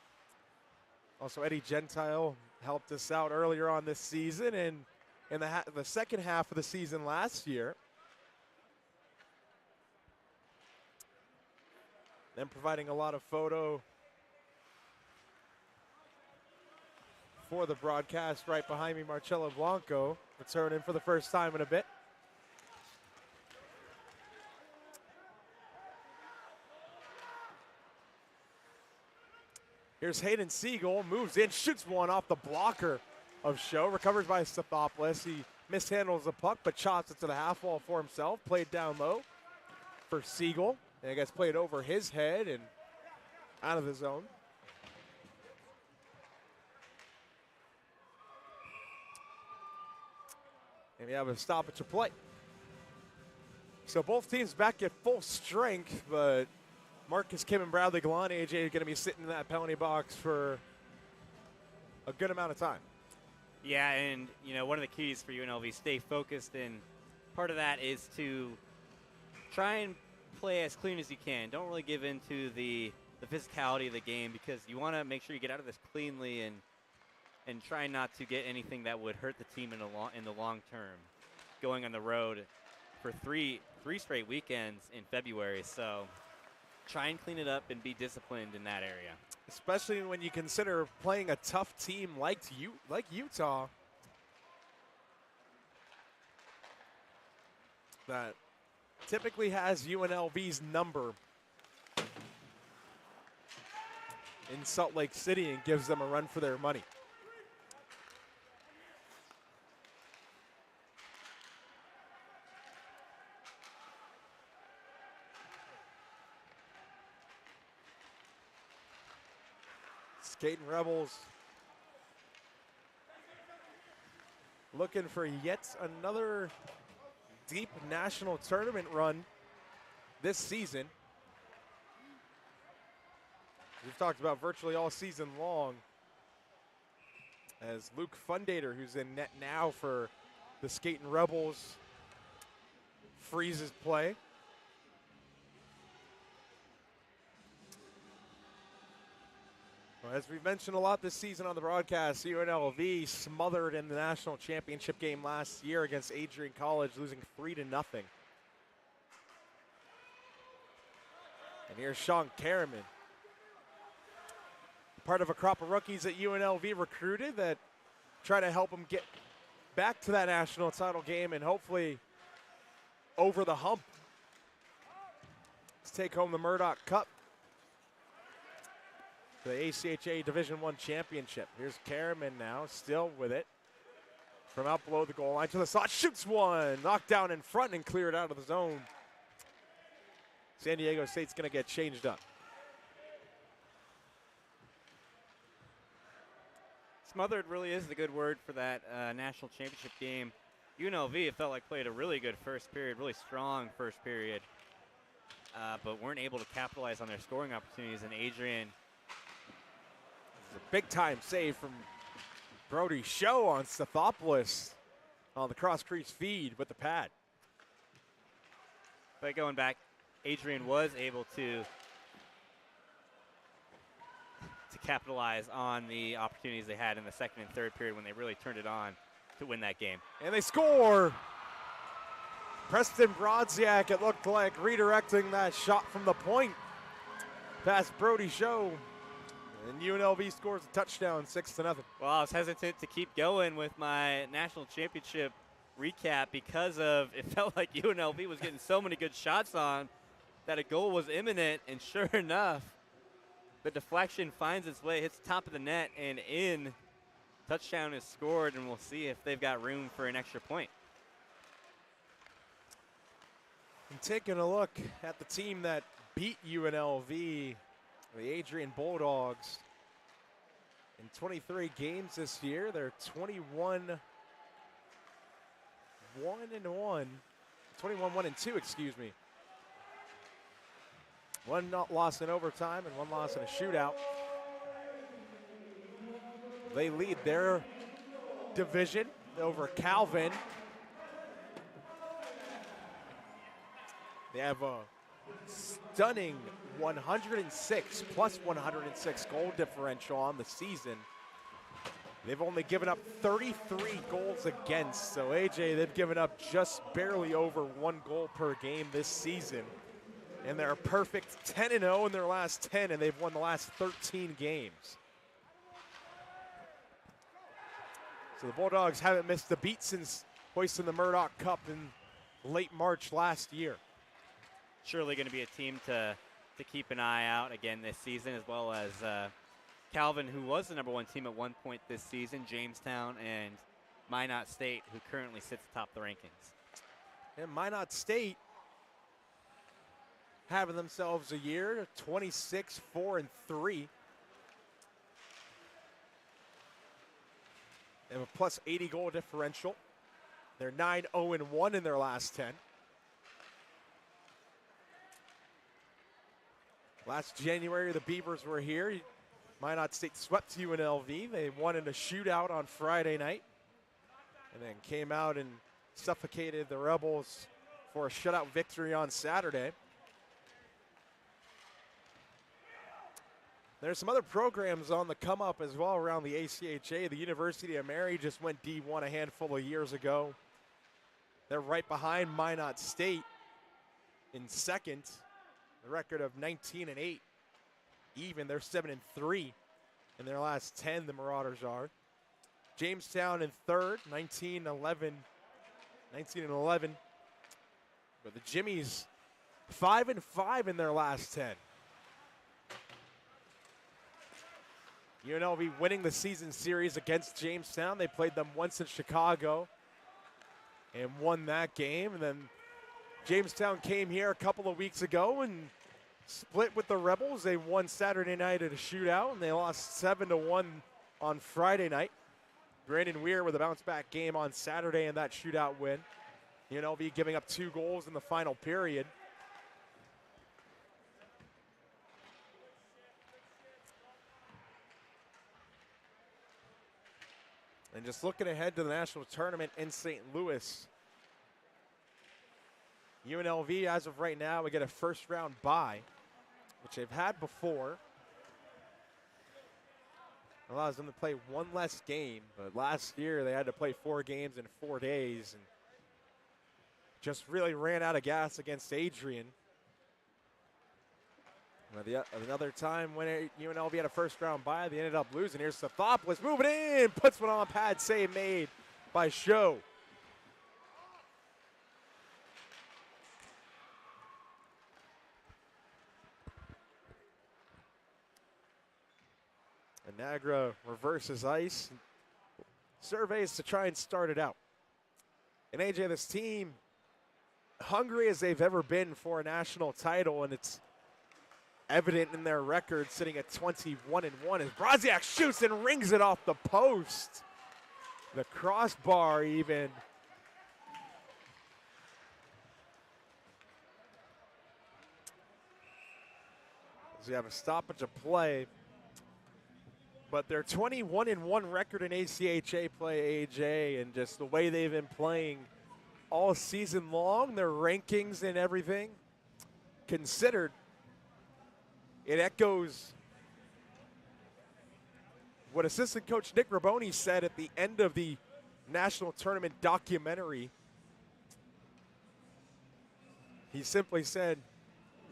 Also, Eddie Gentile helped us out earlier on this season and in the second half of the season last year. Then providing a lot of photo for the broadcast. Right behind me, Marcelo Blanco, returning for the first time in a bit. Here's Hayden Siegel, moves in, shoots one off the blocker of Show, recovers by Stathopoulos. He mishandles the puck, but chops it to the half wall for himself. Played down low for Siegel, and I guess played over his head and out of the zone. And we have a stoppage to play. So both teams back at full strength, but Marcus Kim and Bradley Gallant, AJ, are going to be sitting in that penalty box for a good amount of time. Yeah, and you know, one of the keys for UNLV, stay focused, and part of that is to try and play as clean as you can. Don't really give into the physicality of the game, because you want to make sure you get out of this cleanly and try not to get anything that would hurt the team in the long term, going on the road for three straight weekends in February. So try and clean it up and be disciplined in that area. Especially when you consider playing a tough team like Utah, that typically has UNLV's number in Salt Lake City and gives them a run for their money. Skating Rebels looking for yet another deep national tournament run this season. We've talked about virtually all season long, as Luke Fundater, who's in net now for the Skating Rebels, freezes play. As we've mentioned a lot this season on the broadcast, UNLV smothered in the national championship game last year against Adrian College, losing 3-0. And here's Sean Karaman, part of a crop of rookies that UNLV recruited that try to help him back to that national title game and hopefully over the hump. Let's take home the Murdoch Cup, the ACHA Division I Championship. Here's Karaman now, still with it. From out below the goal line to the slot, shoots one, knocked down in front and cleared out of the zone. San Diego State's gonna get changed up. Smothered really is the good word for that national championship game. UNLV, it felt like, played a really good first period, really strong first period, but weren't able to capitalize on their scoring opportunities. And Adrian, this is a big-time save from Brody Show on Stathopoulos on the cross-crease feed with the pad. But going back, Adrian was able to capitalize on the opportunities they had in the second and third period when they really turned it on to win that game. And they score. Preston Brodziak, it looked like, redirecting that shot from the point past Brody Show. And UNLV scores a touchdown, 6-0. Well, I was hesitant to keep going with my national championship recap because of it felt like UNLV was getting so many good shots on that a goal was imminent, and sure enough, the deflection finds its way, hits the top of the net, and in. Touchdown is scored, and we'll see if they've got room for an extra point. And taking a look at the team that beat UNLV, the Adrian Bulldogs, in 23 games this year, they're 21-1-2, excuse me. One loss in overtime and one loss in a shootout. They lead their division over Calvin. They have a stunning 106 plus 106 goal differential on the season. They've only given up 33 goals against. So AJ, they've given up just barely over 1 goal per game this season. And they're a perfect 10-0 in their last 10, and they've won the last 13 games. So the Bulldogs haven't missed a beat since hoisting the Murdoch Cup in late March last year. Surely going to be a team to keep an eye out again this season, as well as Calvin, who was the #1 team at one point this season, Jamestown, and Minot State, who currently sits atop the rankings. And Minot State having themselves a year, 26-4-3. They have a plus 80 goal differential. They're 9-0-1 in their last 10. Last January, the Beavers were here. Minot State swept UNLV. They won in a shootout on Friday night, and then came out and suffocated the Rebels for a shutout victory on Saturday. There's some other programs on the come up as well around the ACHA. The University of Mary just went D1 a handful of years ago. They're right behind Minot State in second. The record of 19-8. Even, they're 7-3 in their last 10, the Marauders are. Jamestown in third, 19-11. But the Jimmies 5-5 in their last 10. UNLV winning the season series against Jamestown. They played them once in Chicago and won that game. And then Jamestown came here a couple of weeks ago and split with the Rebels. They won Saturday night at a shootout, and they lost 7-1 on Friday night. Brandon Weir with a bounce-back game on Saturday in that shootout win. UNLV giving up 2 goals in the final period. And just looking ahead to the national tournament in St. Louis, UNLV, as of right now, we get a first-round bye, which they've had before. Allows them to play one less game, but last year they had to play 4 games in 4 days and just really ran out of gas against Adrian. Another time when UNLV had a first-round bye, they ended up losing. Here's Stathopoulos moving in, puts one on, pad save made by Show. And Niagara reverses ice. Surveys to try and start it out. And AJ, this team, hungry as they've ever been for a national title, and it's evident in their record, sitting at 21-1 as Brodziak shoots and rings it off the post. The crossbar even. So you have a stoppage of play. But their 21-1 record in ACHA play, AJ, and just the way they've been playing all season long, their rankings and everything considered, it echoes what assistant coach Nick Raboni said at the end of the national tournament documentary. He simply said,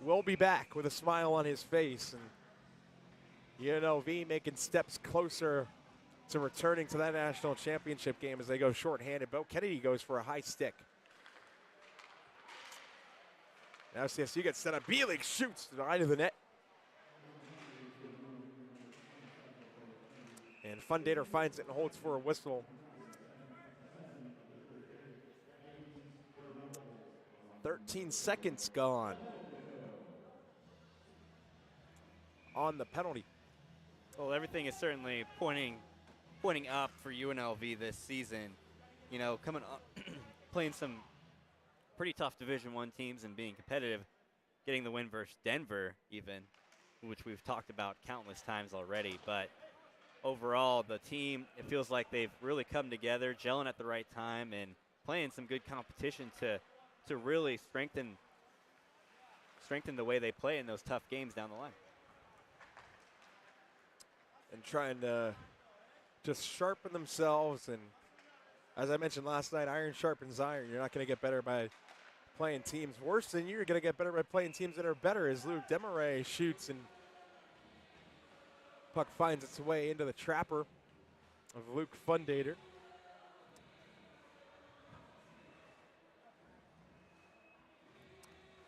"We'll be back," with a smile on his face. And UNLV making steps closer to returning to that national championship game as they go shorthanded. Bo Kennedy goes for a high stick. Now SDSU gets set up. B-League shoots to the eye of the net. And Fundator finds it and holds for a whistle. 13 seconds gone on the penalty. Well, everything is certainly pointing up for UNLV this season. You know, coming up, playing some pretty tough Division I teams and being competitive, getting the win versus Denver even, which we've talked about countless times already. But overall, the team, it feels like they've really come together, gelling at the right time, and playing some good competition to really strengthen the way they play in those tough games down the line. And trying to just sharpen themselves. And as I mentioned last night, iron sharpens iron. You're not going to get better by playing teams worse than you. You're going to get better by playing teams that are better, as Luke Demaray shoots and puck finds its way into the trapper of Luke Fundator.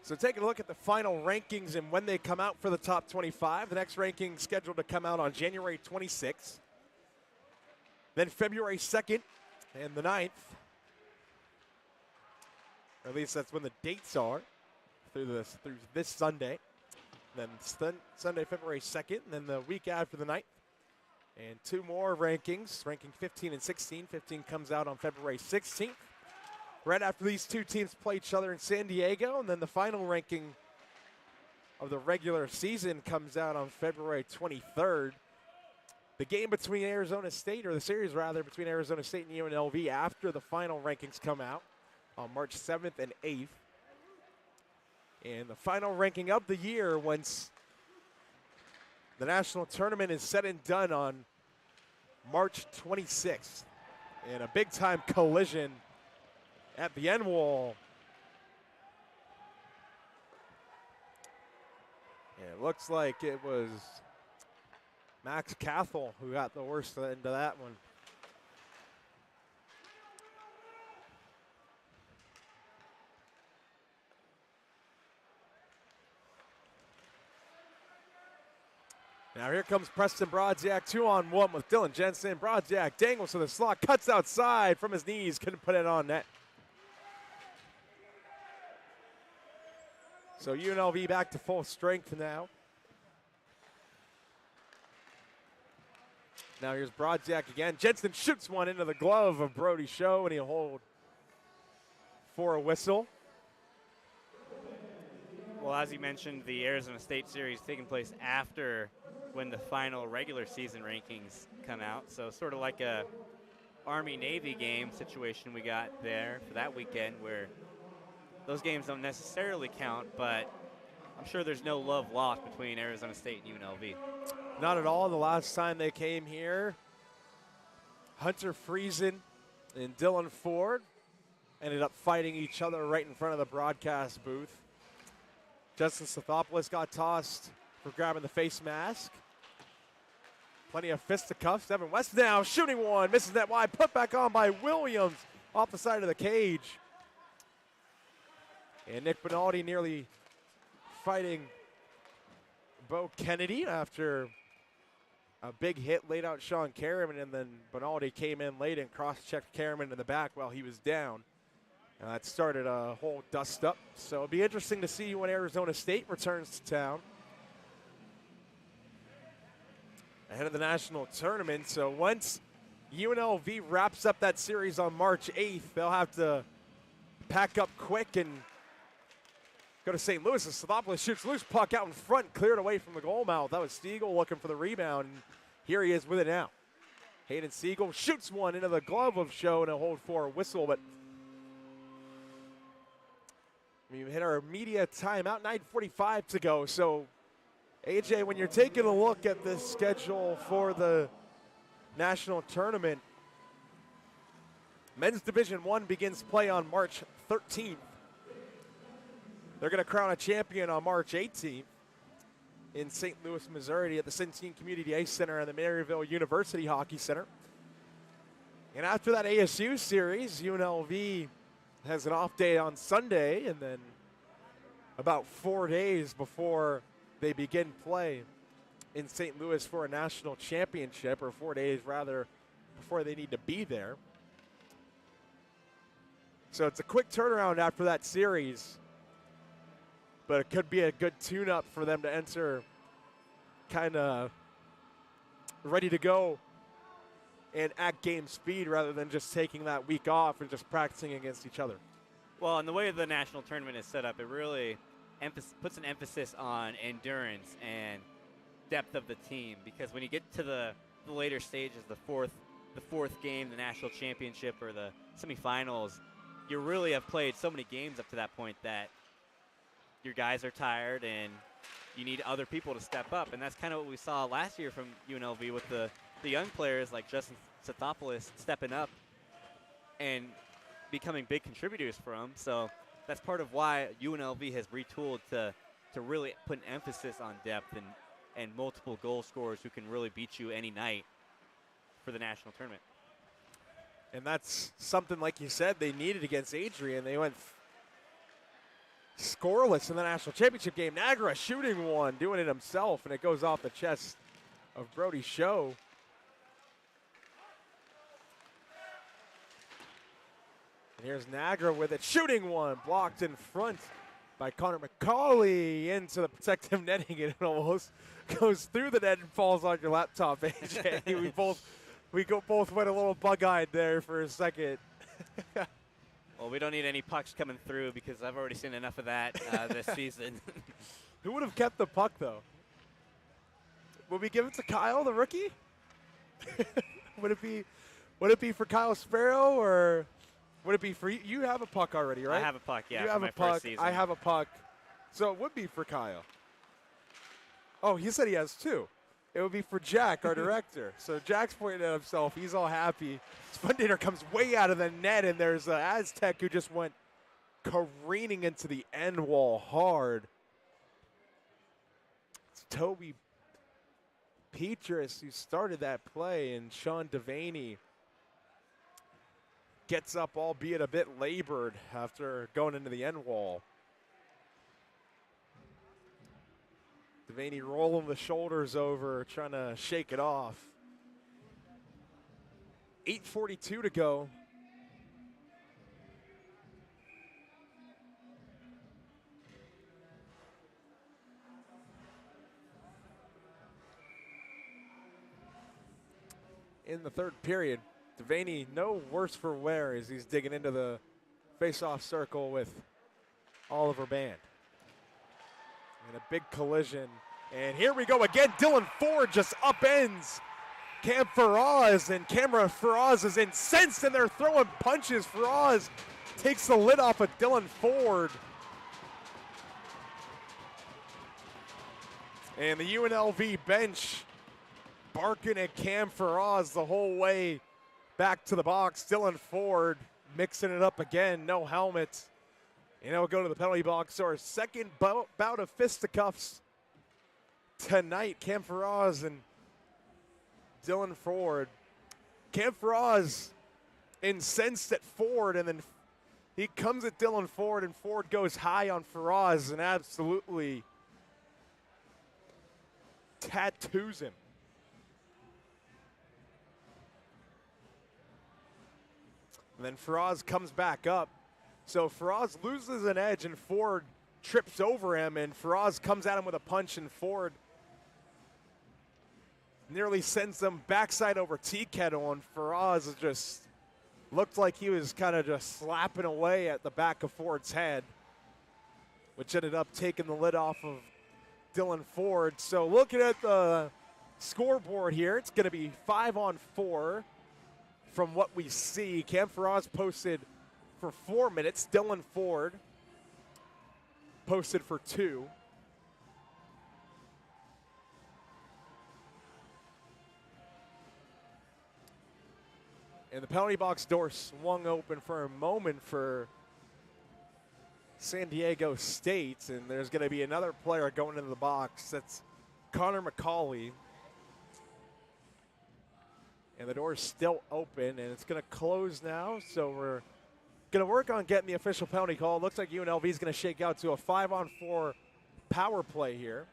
So taking a look at the final rankings and when they come out for the top 25. The next ranking scheduled to come out on January 26th. Then February 2nd and the 9th. Or at least that's when the dates are through this Sunday. Then Sunday, February 2nd, and then the week after the 9th. And two more rankings, ranking 15 and 16. 15 comes out on February 16th. Right after these two teams play each other in San Diego, and then the final ranking of the regular season comes out on February 23rd. The game between Arizona State, or the series rather, between Arizona State and UNLV after the final rankings come out on March 7th and 8th. And the final ranking of the year, once the national tournament is said and done, on March 26th. And a big-time collision at the end wall. Yeah, it looks like it was Max Cathell who got the worst end of that one. Now here comes Preston Brodziak, 2-on-1 with Dylan Jensen. Brodziak dangles to the slot, cuts outside from his knees, couldn't put it on net. So UNLV back to full strength now. Now here's Brodziak again. Jensen shoots one into the glove of Brody Show, and he'll hold for a whistle. Well, as you mentioned, the Arizona State series taking place after when the final regular season rankings come out. So sort of like a Army-Navy game situation we got there for that weekend, where those games don't necessarily count, but I'm sure there's no love lost between Arizona State and UNLV. Not at all. The last time they came here, Hunter Friesen and Dylan Ford ended up fighting each other right in front of the broadcast booth. Justin Stathopoulos got tossed for grabbing the face mask. Plenty of fisticuffs. Evan West now shooting one. Misses that wide. Put back on by Williams off the side of the cage. And Nick Benaldi nearly fighting Bo Kennedy after a big hit laid out Sean Kerriman, and then Benaldi came in late and cross-checked Kerriman in the back while he was down. And that started a whole dust-up. So it'll be interesting to see when Arizona State returns to town ahead of the national tournament. So once UNLV wraps up that series on March 8th, they'll have to pack up quick and go to St. Louis. As Stathopoulos shoots loose puck out in front, cleared away from the goal mouth. That was Stiegel looking for the rebound, and here he is with it now. Hayden Stiegel shoots one into the glove of Show and a hold for a whistle, but we've hit our media timeout, 9:45 to go. So, AJ, when you're taking a look at the schedule for the national tournament, men's Division I begins play on March 13th. They're going to crown a champion on March 18th in St. Louis, Missouri at the Centene Community Ice Center and the Maryville University Hockey Center. And after that ASU series, UNLV has an off day on Sunday, and then about 4 days before they begin play in St. Louis for a national championship, or 4 days rather before they need to be there. So it's a quick turnaround after that series, but it could be a good tune-up for them to enter kind of ready to go and at game speed rather than just taking that week off and just practicing against each other. Well, and the way the national tournament is set up, it really puts an emphasis on endurance and depth of the team, because when you get to the later stages, the fourth game, the national championship or the semifinals, you really have played so many games up to that point that your guys are tired and you need other people to step up. And that's kind of what we saw last year from UNLV with the young players like Justin Stathopoulos stepping up and becoming big contributors for them. So that's part of why UNLV has retooled to really put an emphasis on depth and multiple goal scorers who can really beat you any night for the national tournament. And that's something, like you said, they needed against Adrian. They went scoreless in the national championship game. Nagra shooting one, doing it himself, and it goes off the chest of Brody Show. And here's Nagra with it, shooting one, blocked in front by Connor McCauley into the protective netting, and it almost goes through the net and falls on your laptop, AJ. we both went a little bug-eyed there for a second. Well, we don't need any pucks coming through because I've already seen enough of that this season. Who would have kept the puck, though? Would we give it to Kyle, the rookie? Would it be for Kyle Sparrow, or would it be for you? You have a puck already, right? I have a puck, yeah. You have my a puck. first season. I have a puck. So it would be for Kyle. Oh, he said he has two. It would be for Jack, our director. So Jack's pointing at himself. He's all happy. Spundator comes way out of the net, and there's an Aztec who just went careening into the end wall hard. It's Toby Petrus who started that play, and Sean Devaney gets up, albeit a bit labored, after going into the end wall. Devaney rolling the shoulders over, trying to shake it off. 8:42 to go. In the third period, Devaney no worse for wear as he's digging into the face-off circle with Oliver Band. And a big collision. And here we go again. Dylan Ford just upends Cam Faraz, and Cameron Faraz is incensed, and they're throwing punches. Faraz takes the lid off of Dylan Ford. And the UNLV bench barking at Cam Faraz the whole way back to the box. Dylan Ford mixing it up again, no helmet. And it'll go to the penalty box. So our second bout of fisticuffs tonight. Cam Faraz and Dylan Ford. Cam Faraz incensed at Ford, and then he comes at Dylan Ford, and Ford goes high on Faraz and absolutely tattoos him. And then Faraz comes back up. So Faraz loses an edge, and Ford trips over him, and Faraz comes at him with a punch, and Ford nearly sends them backside over tea kettle, and Faraz just looked like he was kind of just slapping away at the back of Ford's head, which ended up taking the lid off of Dylan Ford. So looking at the scoreboard here, it's going to be 5-on-4 from what we see. Cam Faraz posted for 4 minutes. Dylan Ford posted for 2. And the penalty box door swung open for a moment for San Diego State, and there's going to be another player going into the box. That's Connor McCauley. And the door's still open, and it's going to close now, so we're going to work on getting the official penalty call. Looks like UNLV is going to shake out to a 5-on-4 power play here.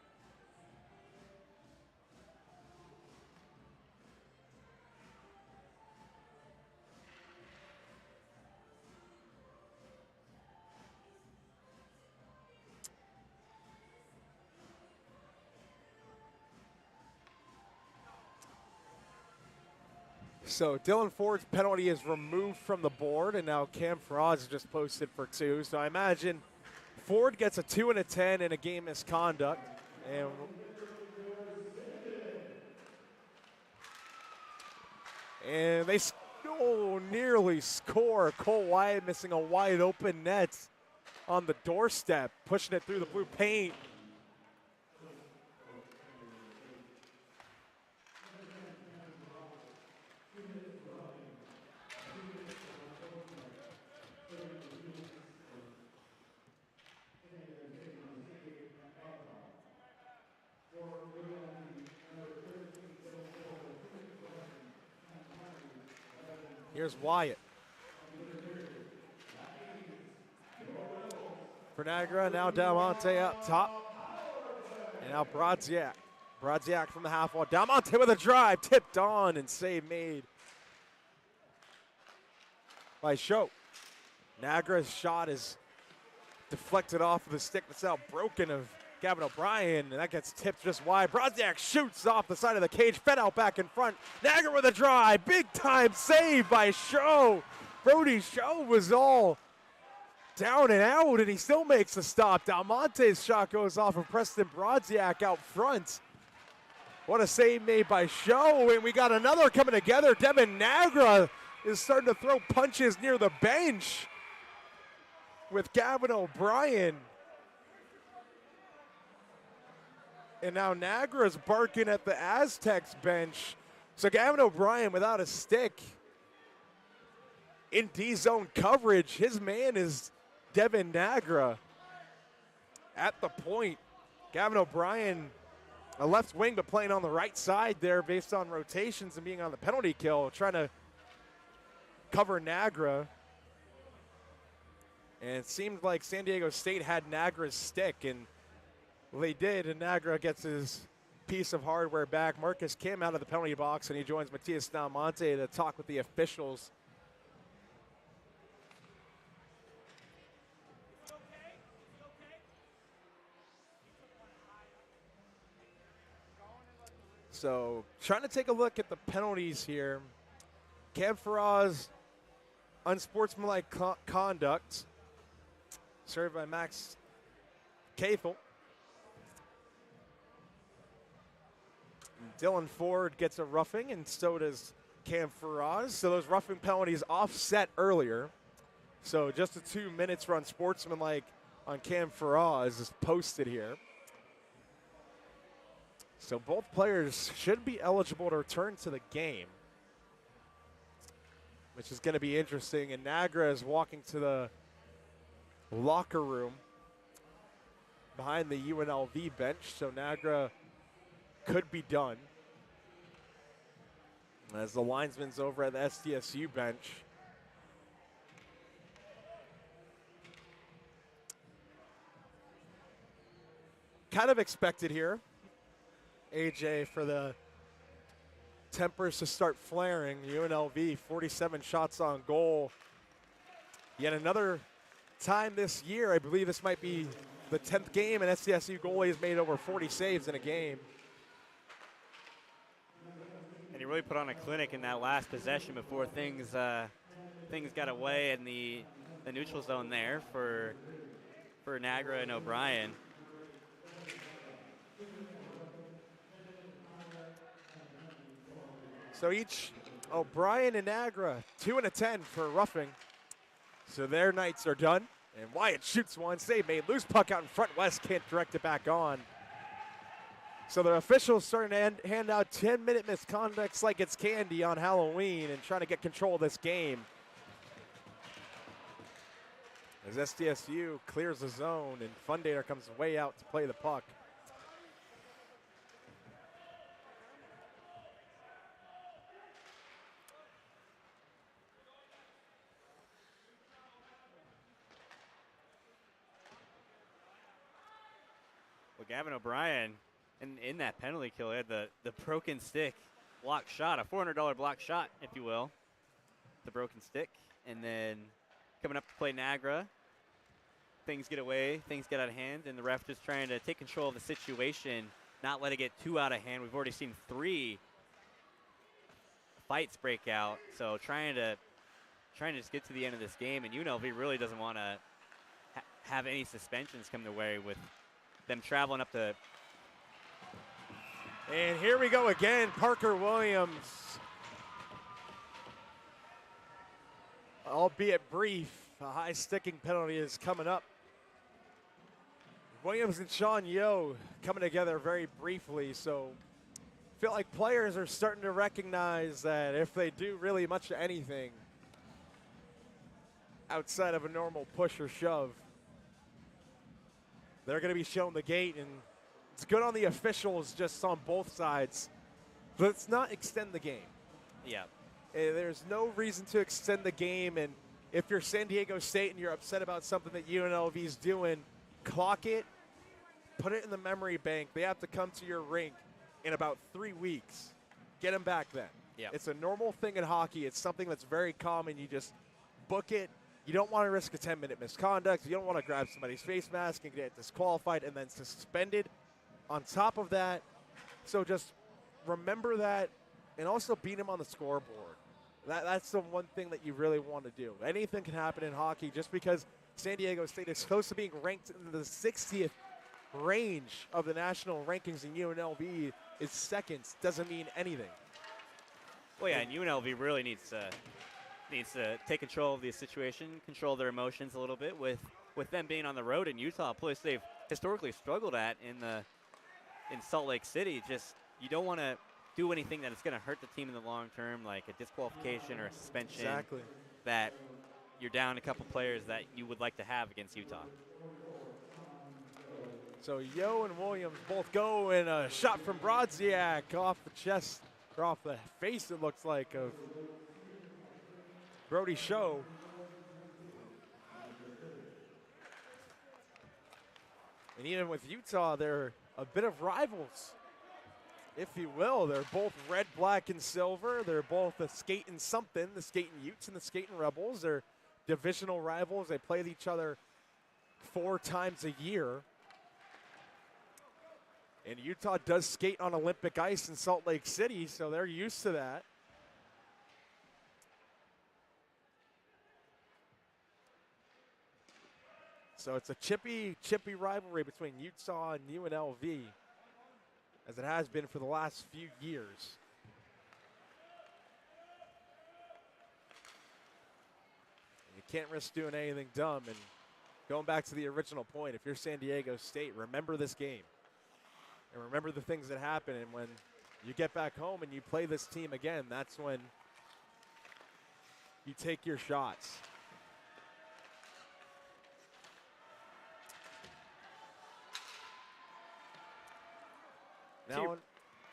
So Dylan Ford's penalty is removed from the board, and now Cam Faraz is just posted for 2. So I imagine Ford gets a 2 and a 10 in a game misconduct. And they nearly score. Cole Wyatt missing a wide open net on the doorstep, pushing it through the blue paint. Here's Wyatt. For Niagara, now Dalmonte up top. And now Brodziak. Brodziak from the half wall. Dalmonte with a drive, tipped on, and save made by Show. Niagara's shot is deflected off of the stick that's out broken of Gavin O'Brien, and that gets tipped just wide. Brodziak shoots off the side of the cage, fed out back in front. Niagara with a drive, big time save by Show. Brody Show was all down and out, and he still makes the stop. Dalmonte's shot goes off of Preston Brodziak out front. What a save made by Show, and we got another coming together. Devin Niagara is starting to throw punches near the bench with Gavin O'Brien. And now Niagara's barking at the Aztecs bench. So Gavin O'Brien without a stick in D-zone coverage. His man is Devin Niagara at the point. Gavin O'Brien, a left wing, but playing on the right side there based on rotations and being on the penalty kill, trying to cover Niagara. And it seemed like San Diego State had Niagara's stick, and well, they did, and Niagara gets his piece of hardware back. Marcus Kim out of the penalty box, and he joins Matias Dalmonte to talk with the officials. So trying to take a look at the penalties here. Cam Faraz, unsportsmanlike conduct, served by Max Cathel. Dylan Ford gets a roughing, and so does Cam Faraz. So those roughing penalties offset earlier. So just the 2 minutes for unsportsmanlike on Cam Faraz is posted here. So both players should be eligible to return to the game, which is going to be interesting. And Niagara is walking to the locker room behind the UNLV bench. So Niagara could be done. as the linesman's over at the SDSU bench. Kind of expected here, AJ, for the tempers to start flaring. UNLV 47 shots on goal. Yet another time this year, I believe this might be the 10th game an SDSU goalie has made over 40 saves in a game. And he really put on a clinic in that last possession before things got away in the neutral zone there for Nagra and O'Brien. So each O'Brien and Nagra 2 and a 10 for roughing. So their nights are done. And Wyatt shoots one, save made, loose puck out in front. West can't direct it back on. So the officials starting to hand out 10-minute misconducts like it's candy on Halloween and trying to get control of this game. As SDSU clears the zone and Fundator comes way out to play the puck. Well, Gavin O'Brien, in that penalty kill, had the broken stick block shot, a $400 block shot, if you will. The broken stick. And then coming up to play Nagra, things get away, things get out of hand, and the ref just trying to take control of the situation, not let it get too out of hand. We've already seen 3 fights break out, so trying to just get to the end of this game, and UNLV really doesn't want to have any suspensions come their way with them traveling up to. And here we go again, Parker Williams. Albeit brief, a high sticking penalty is coming up. Williams and Sean Yo coming together very briefly, so I feel like players are starting to recognize that if they do really much of anything outside of a normal push or shove, they're going to be shown the gate, and it's good on the officials just on both sides. Let's not extend the game. Yeah. There's no reason to extend the game, and if you're San Diego State and you're upset about something that UNLV is doing, clock it, put it in the memory bank. They have to come to your rink in about 3 weeks. Get them back then. Yeah. It's a normal thing in hockey. It's something that's very common. You just book it. You don't want to risk a 10-minute misconduct. You don't want to grab somebody's face mask and get disqualified and then suspended on top of that. So just remember that and also beat him on the scoreboard. That's the one thing that you really want to do. Anything can happen in hockey. Just because San Diego State is close to being ranked in the 60th range of the national rankings and UNLV is seconds doesn't mean anything. Well, yeah, and UNLV really needs to take control of the situation, control their emotions a little bit with them being on the road in Utah, a place they've historically struggled at in Salt Lake City. Just you don't want to do anything that is going to hurt the team in the long term, like a disqualification or a suspension. Exactly. That you're down a couple players that you would like to have against Utah. So Yo and Williams both go, and a shot from Brodziak off the chest, or off the face, it looks like, of Brody Show. And even with Utah, they're a bit of rivals, if you will. They're both red, black, and silver. They're both the Skating something, the Skating Utes and the Skating Rebels. They're divisional rivals. They play each other 4 times a year. And Utah does skate on Olympic ice in Salt Lake City, so they're used to that. So it's a chippy rivalry between Utah and UNLV, as it has been for the last few years. And you can't risk doing anything dumb. And going back to the original point, if you're San Diego State, remember this game. And remember the things that happen. And when you get back home and you play this team again, that's when you take your shots.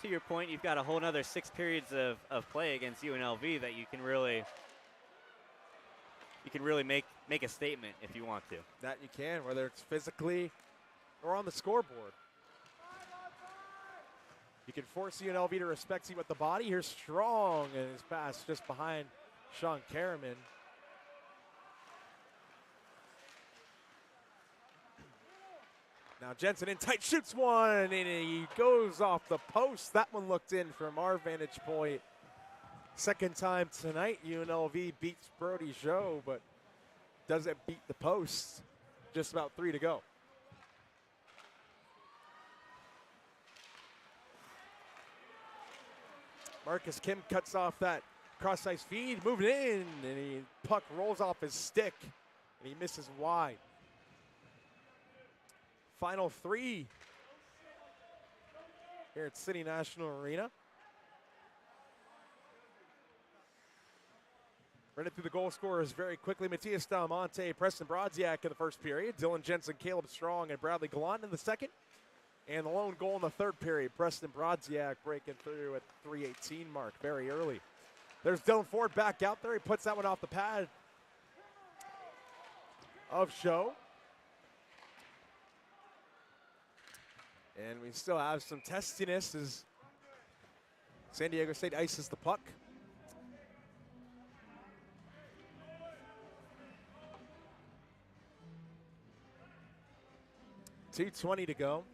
to your point, you've got a whole other 6 periods of play against UNLV that you can really make a statement if you want to. That you can, whether it's physically or on the scoreboard. You can force UNLV to respect you with the body. Here's Strong, and his pass just behind Sean Karaman. Now Jensen in tight, shoots one, and he goes off the post. That one looked in from our vantage point. Second time tonight, UNLV beats Brody Joe, but doesn't beat the post. Just about 3 to go. Marcus Kim cuts off that cross-ice feed, moving in, and puck rolls off his stick, and he misses wide. Final 3 here at City National Arena. Running through the goal scorers very quickly. Matias Dalmonte, Preston Brodziak in the first period. Dylan Jensen, Caleb Strong, and Bradley Gallant in the second. And the lone goal in the third period. Preston Brodziak breaking through at 3:18 mark very early. There's Dylan Ford back out there. He puts that one off the pad of Show. And we still have some testiness as San Diego State ices the puck. .220 to go.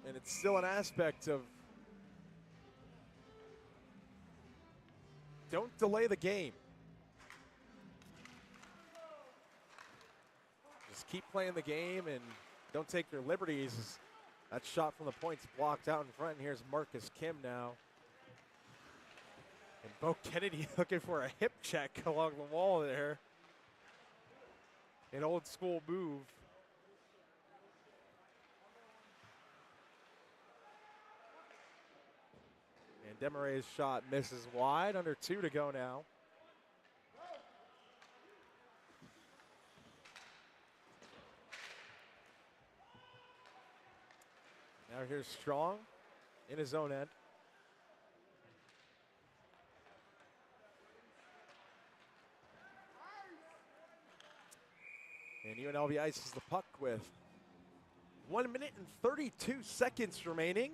And it's still an aspect of don't delay the game. Just keep playing the game and don't take your liberties. That shot from the point's blocked out in front. And here's Marcus Kim now. And Bo Kennedy looking for a hip check along the wall there. An old school move. And Demaray's shot misses wide. Under 2 to go now. Now here's Strong in his own end. And UNLV ices the puck with 1 minute and 32 seconds remaining.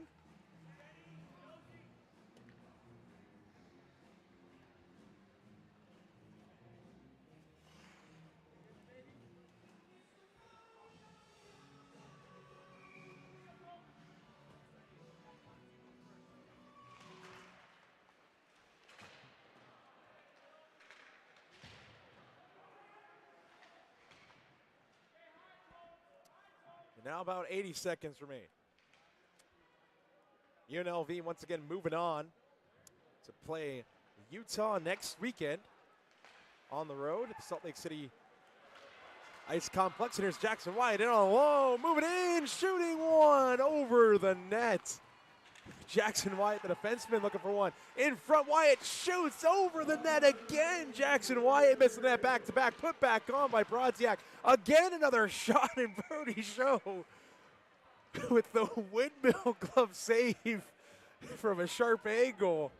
Now about 80 seconds remain. UNLV once again moving on to play Utah next weekend on the road at the Salt Lake City Ice Complex. And here's Jackson Wyatt in on low, moving in, shooting one over the net. Jackson Wyatt, the defenseman, looking for one. In front, Wyatt shoots over the net again. Jackson Wyatt missing that back-to-back, put back on by Brodziak. Again, another shot in Brody Show with the windmill glove save from a sharp angle.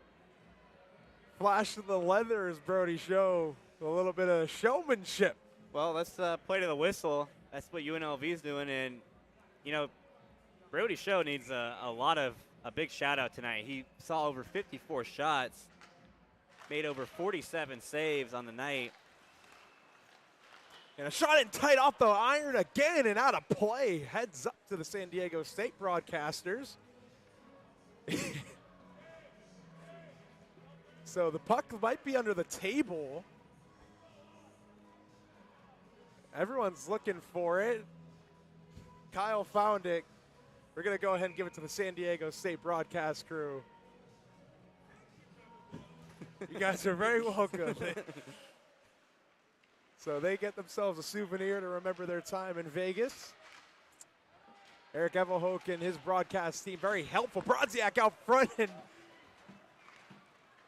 Flash of the leather as Brody Show. A little bit of showmanship. Well, that's play to the whistle. That's what UNLV is doing. And, you know, Brody Show needs a big shout out tonight. He saw over 54 shots, made over 47 saves on the night. And a shot in tight off the iron again and out of play. Heads up to the San Diego State broadcasters. So the puck might be under the table. Everyone's looking for it. Kyle found it. We're going to go ahead and give it to the San Diego State broadcast crew. You guys are very welcome. So they get themselves a souvenir to remember their time in Vegas. Eric Evelhoek and his broadcast team, very helpful. Brodziak out front, and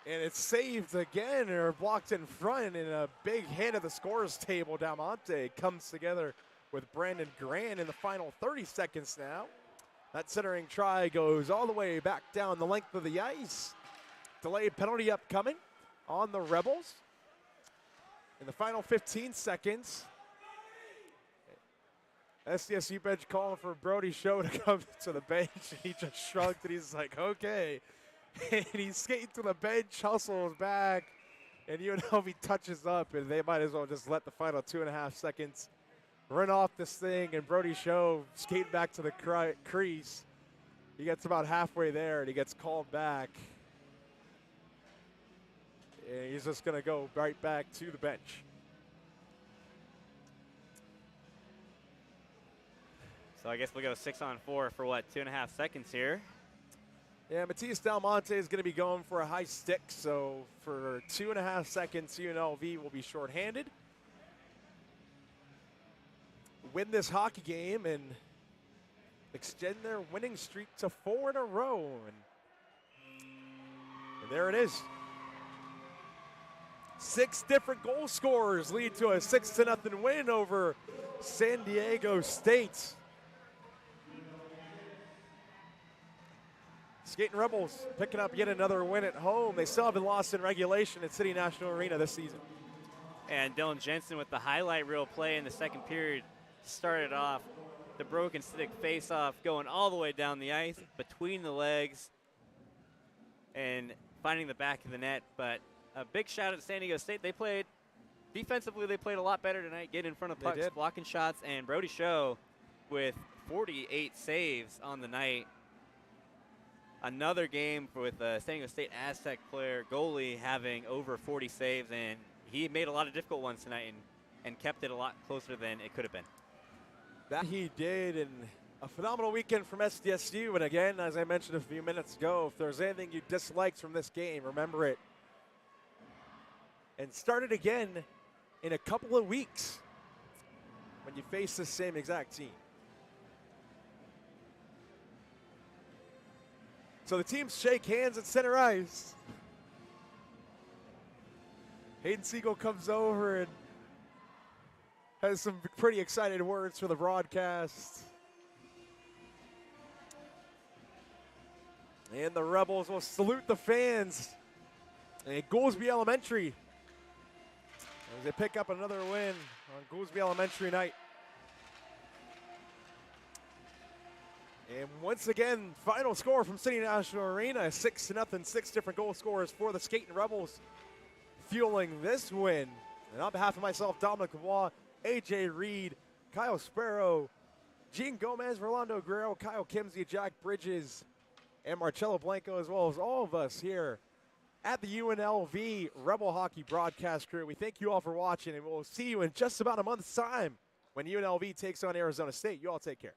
it's saved again, or blocked in front, and a big hit at the scorer's table. Dalmonte comes together with Brandon Grant in the final 30 seconds now. That centering try goes all the way back down the length of the ice. Delayed penalty upcoming on the Rebels. In the final 15 seconds, SDSU bench calling for Brody Show to come to the bench. He just shrugged and he's like, okay. And he's skating to the bench, hustles back, and UNLV touches up, and they might as well just let the final 2.5 seconds run off this thing. And Brody Show skating back to the crease. He gets about halfway there, and he gets called back. And he's just going to go right back to the bench. So I guess we'll go 6-on-4 for what, 2.5 seconds here. Yeah, Matias Del Monte is going to be going for a high stick, so for 2.5 seconds, UNLV will be shorthanded. Win this hockey game and extend their winning streak to 4 in a row. And there it is. 6 different goal scorers lead to a 6-0 win over San Diego State. Skating Rebels picking up yet another win at home. They still haven't lost in regulation at City National Arena this season. And Dylan Jensen with the highlight reel play in the second period started off the broken stick face-off going all the way down the ice, between the legs, and finding the back of the net. But a big shout out to San Diego State. They played defensively, they played a lot better tonight, getting in front of pucks, blocking shots, and Brody Show with 48 saves on the night. Another game with San Diego State Aztec player, goalie, having over 40 saves, and he made a lot of difficult ones tonight and kept it a lot closer than it could have been. That he did, and a phenomenal weekend from SDSU. And again, as I mentioned a few minutes ago, if there's anything you disliked from this game, remember it. And start it again in a couple of weeks when you face the same exact team. So the teams shake hands at center ice. Hayden Siegel comes over and has some pretty excited words for the broadcast. And the Rebels will salute the fans at Goolsby Elementary as they pick up another win on Goolsby Elementary night. And once again, final score from City National Arena, 6-0, 6 different goal scorers for the Skating Rebels, fueling this win. And on behalf of myself, Dominic Lavoie, AJ Reed, Kyle Sparrow, Gene Gomez, Rolando Guerrero, Kyle Kimsey, Jack Bridges, and Marcello Blanco, as well as all of us here at the UNLV Rebel Hockey broadcast crew. We thank you all for watching, and we'll see you in just about a month's time when UNLV takes on Arizona State. You all take care.